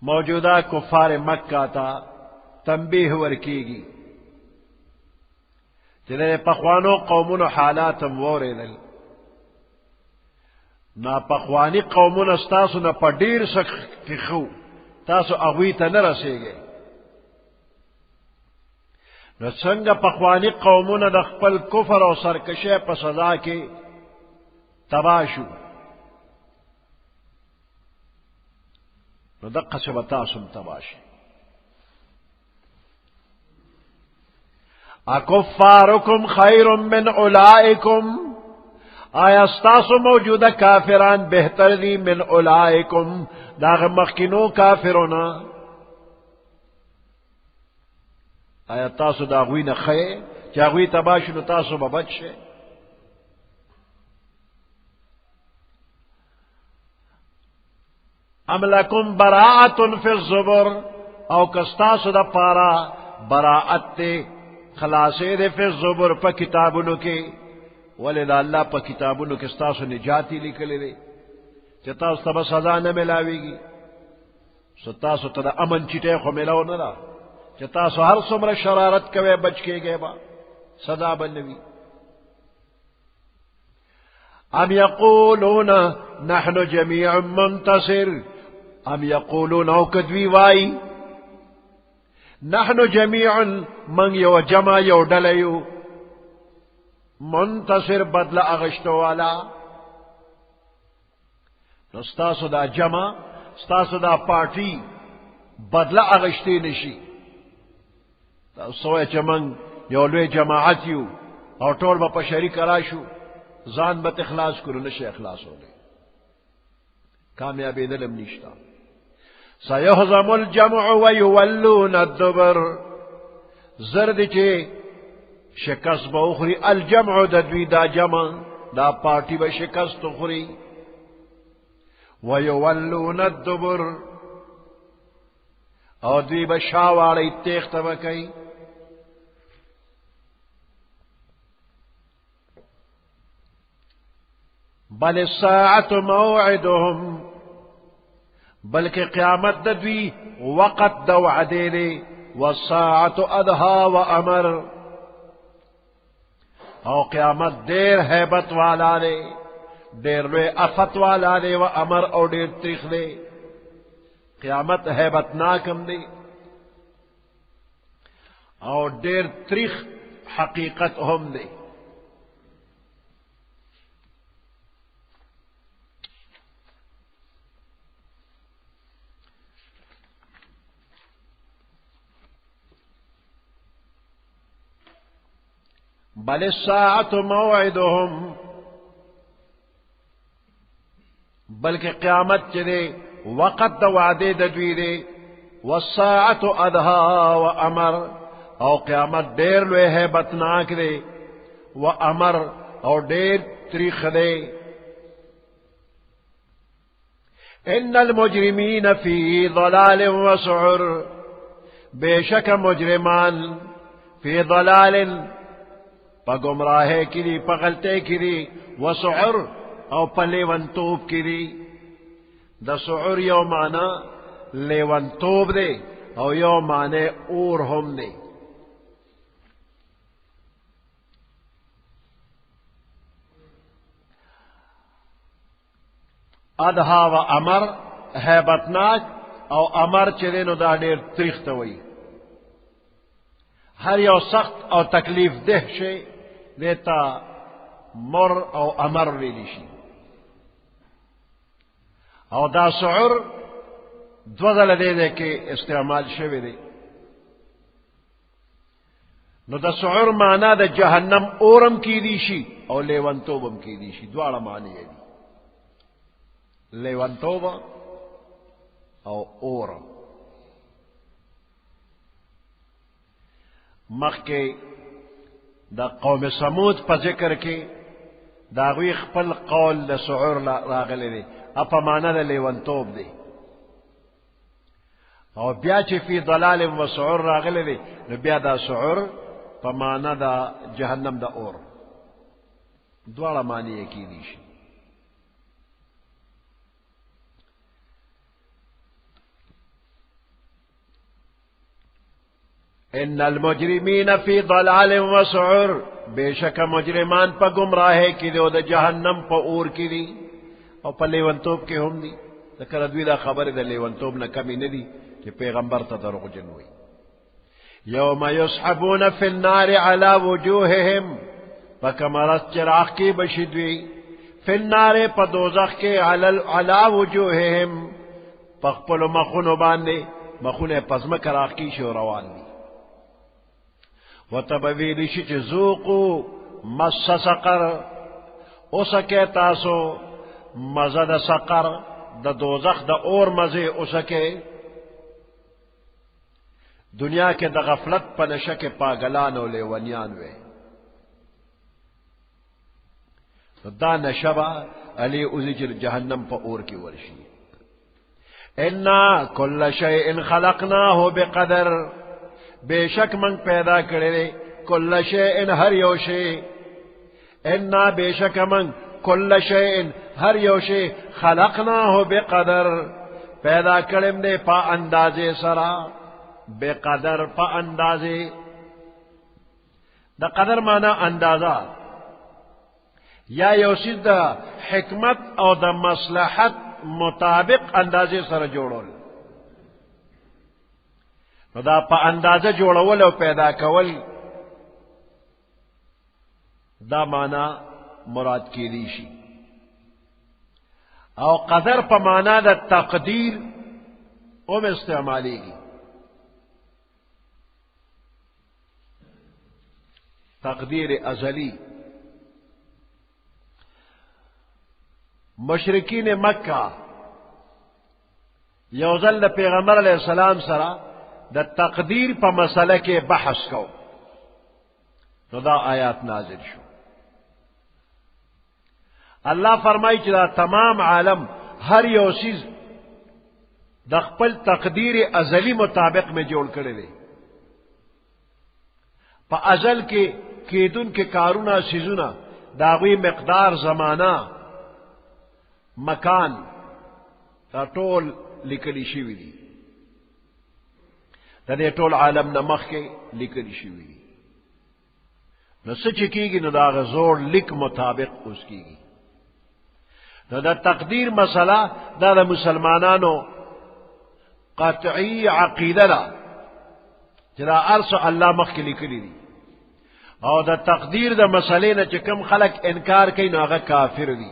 موجودہ کفار مکہ تا تنبیح ورکیگی چلے پخوانو قومونو حالاتم ووریدل نا پخوانی قومونو ستاسو نا پا دیر سکی خو تاسو اغوی تا نرسیگے نو څنګه پخوانی قومونو د خپل کفر او سرکشی په سزا کې تباشو نو دقه شبه تاسو تباشي اکفارکم خیر من اولئکم آیا ستاسو موجوده کافران بہتر دی من اولئکم داغ مخکنو کافرونا آیا تاسو داغوی نخی چاگوی تباشو نو تاسو ببچ شے ام لکم براعت فی الزبر او کستاسو دا پارا براعت تے خلاصے دے فی الزبر پا کتابونو کے ولدا اللہ پا کتابونو کے ستاسو نجاتی لکلے دے چتاسو تبا سزا نملاوی گی ستاسو تدا امن چٹے خو ملاو ندا چتاسو ہر سمر شرارت کوئے بچ کے گئے با سزا بنوی ام یقولون نحن جمیع منتصر ام یقولون او کدوی وائی نحن جمیع من یو جمع یو ڈلیو منتصر بدل اغشتو والا نو ستاسو دا جمع ستاسو دا پارٹی بدل اغشتی نشی سوئے چمن یو لوی جماعت یو اور ټول با پا شریک راشو ځان بت اخلاص کرو نشي اخلاص ہو گئے کامیابی دلم نشتا سيهزم الجمع ويولون الدبر زرد چه شکست با اخری الجمع ددوی دا جمع دا پارٹی با شکست اخری ويولون الدبر او دوی با شاواری تیخت بکی بل الساعة موعدهم بلکہ قیامت دوی وقت دو عدیلے والساعة ادھا و امر او قیامت دیر حیبت والا لے دیر لوے افت والا لے و امر او دیر تریخ لے قیامت حیبت ناکم دے او ډېر تریخ حقیقت هم دی. بل الساعة موعدهم، بلکہ قیامت چلے وقت دا وعدے دا دوی دے. والساعة ادھا و امر، او قیامت دیر لوے ہے بتناک دے. و امر، او دیر تریخ دے. ان المجرمین فی ضلال و سعر، بے شک مجرمان فی ضلال پا گمراہے کری، پا غلطے کری. و سعر، او پا لیونتوب کری. دا سعر یو مانا لیونتوب دے، او یو مانے اور ہم دے. ادھا و امر حیبتناک، او امر چلے نو دا دیر تریخت ہوئی. ہر یو سخت او تکلیف دہ شے دیتا مر او امر ویلی شی. او دا سعر دوزل دے دے کے استعمال شوی دے. نو دا سعر مانا دا جہنم اورم کی دیشی او لیونتوبم کی دیشی، دوارا معنی ہے دی. لیونتوب او اورم. مخ کے دا قوم سمود پا ذکر کے دا غوی خپل قول دا سعر راغلے دے، اپا مانا دا لیونتوب دے. او بیا چی فی ضلال و سعر راغلے دے، نو بیا دا سعر پا مانا دا جہنم دا اور. دوارا معنی کی دیشی. ان المجرمین فی ضلال و سعر، بے شک مجرمان پا گمراہے کی دے، او دا جہنم پا اور کی دی، او پا لیونتوب کے ہم دی. ذکر ادوی دا خبر دا لیونتوب نا کمی ندی کہ پیغمبر تا دروغ جنوئی. یوم یسحبون فی النار علی وجوہہم، فکمرت چراغ کی بشدوی. فی النار پا دوزخ کے علی وجوہہم، پخپل مخونو باندے، مخون پزمک راغ کی شو روان دی. وتبویلی شچ ذوقو مس سقر، اسکے تاسو مزد سقر، دا دوزخ دا اور مزے اسکے. دنیا کے دا غفلت پا نشک پاگلانو لیونیان وے. دا نشبہ علی ازجر جہنم پا اور کی ورشی. انا کل شیء خلقناہ بقدر، بے شک من پیدا کرے کل شیء ہر یو شے. انا بے شک من کل شیء ہر یو شے خلقناہ بقدر، پیدا کرم دے پا اندازے سرا. بے قدر پا اندازے. دا قدر مانا اندازہ، یا یوسید دا حکمت او دا مصلحت مطابق اندازے سر جوڑول. دا پا اندازہ جوڑول او پیدا کول، دا مانا مراد کی دیشی. او قدر پا مانا دا تقدیر ام استعمالی گی. تقدیر ازلی. مشرکین مکہ یوزل دا پیغمبر علیہ السلام سرا دا تقدیر پا مسئلہ کے بحث کو، تو دا آیات نازل شو. اللہ فرمائی چلا تمام عالم ہر یو چیز دا خپل تقدیر ازلی مطابق میں جوڑ کرے دے. پا ازل کے کیدن کے کارونا سیزونا داغوی مقدار زمانہ مکان دا ٹول لکلی شوی دی. دا دے ٹول عالم نمخ کے لکلی شوی دی. نو سچ کی گی نو دا غزور لک مطابق اس کی گی. نو دا تقدیر مسئلہ دا مسلمانانو قطعی عقیدہ دا، چې دا ارس الله مخکې لیکلي دي او د تقدیر د مسلې نه چې کوم خلک انکار کوي نو هغه کافر دي.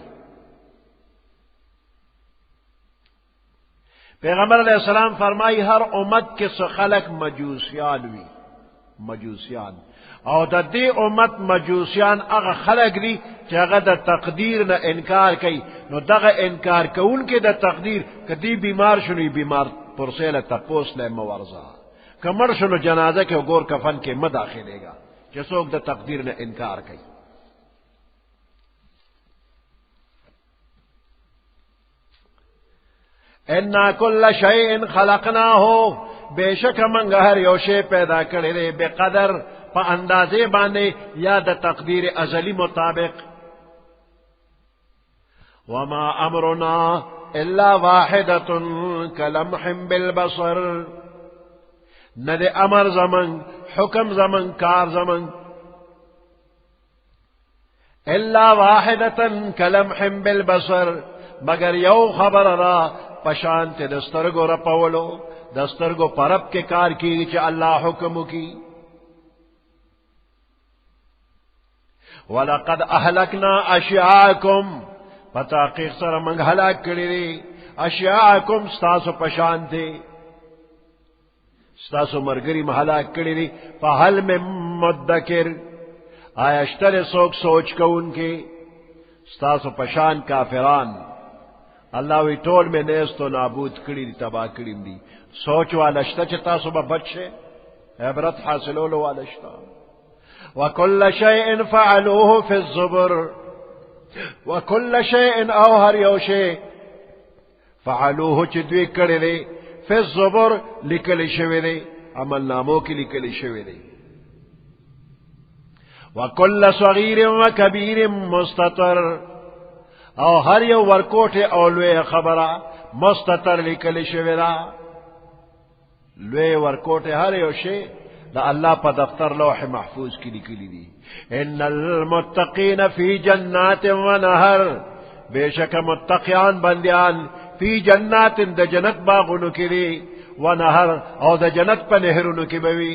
پیغمبر علیہ السلام فرمائی ہر امت کے خلق مجوسیان وی مجوسیان او د دې امت مجوسیان هغه خلق دي چې هغه د تقدیر نه انکار کوي. نو دغه انکار کوونکې د تقدیر کدی بیمار شنو بیمار پرسیله تپوس له مورزه کمر شنو جنازه کې وګور کفن کې مه داخلېږي چې څوک د تقدیر نه انکار کوي. انا کل شیء خلقناه بے شک منگ ہر یو شے پیدا کرے دے بے قدر پا اندازے باندے یا دا تقدیر ازلی مطابق. وما امرنا الا واحدۃ کلمح بالبصر ند امر زمن حکم زمن کار زمن الا واحدۃ کلمح بالبصر مگر یو خبر را پشانت دسترگو رپولو دسترگو پرب کے کار کی چا اللہ حکم کی. وَلَقَدْ أَهْلَكْنَا أَشْيَاعَكُمْ فتحقیق سر منگ ہلاک کری دی اشیاءکم ستاسو پشانتے ستاسو مرگری محلاک کری دی فحل میں مدکر آیا اشتر سوک سوچ کو ان کے ستاسو پشان کافران اللہ وی ٹول میں نیست و نابود کری دی تباہ کری دی سوچ والا اشتا چتا صبح بچے عبرت حاصلولو والا اشتا. وَكُلَّ شَيْءٍ فَعَلُوهُ فِي الزُّبُرِ وَكُلَّ شَيْءٍ او ہر یوشے فعلوه چدوی کردے دے فی الزبر لکل شوی دے عمل ناموں کی لکل شوی دے. وَكُلَّ صغیر وَكَبِيرٍ مستتر او ہر یو ورکوٹ اولوے خبرہ مستتر لکل شوی دا لوے ورکوٹ ہر یوشے دا اللہ پا دفتر لوح محفوظ کی لکلی دی. ان المتقین فی جنات و نہر بے شک متقیان بندیان فی جنات دا جنت باغنو کی دی و نہر او دا جنت پا نہرنو کی بوی.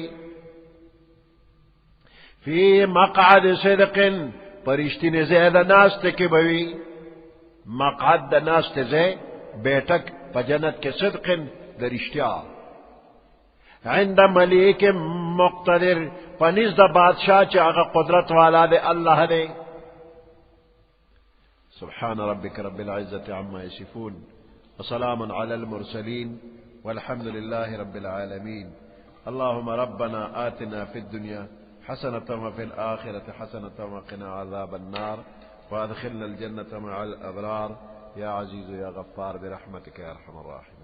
فی مقعد صدق پرشتین زید ناست کی بوی مقعد دا ناست زید بیٹک پا جنت کے صدق دا رشتیا عند ملیک مقتدر پنیز دا بادشاہ چاہا قدرت والا دے اللہ دے. سبحان ربك رب العزة عما يصفون وسلام على المرسلين والحمد لله رب العالمين. اللهم ربنا آتنا في الدنيا حسنة وفي الآخرة حسنة وقنا عذاب النار وأدخلنا الجنة مع الأبرار يا عزيز يا غفار برحمتك يا أرحم الراحمين.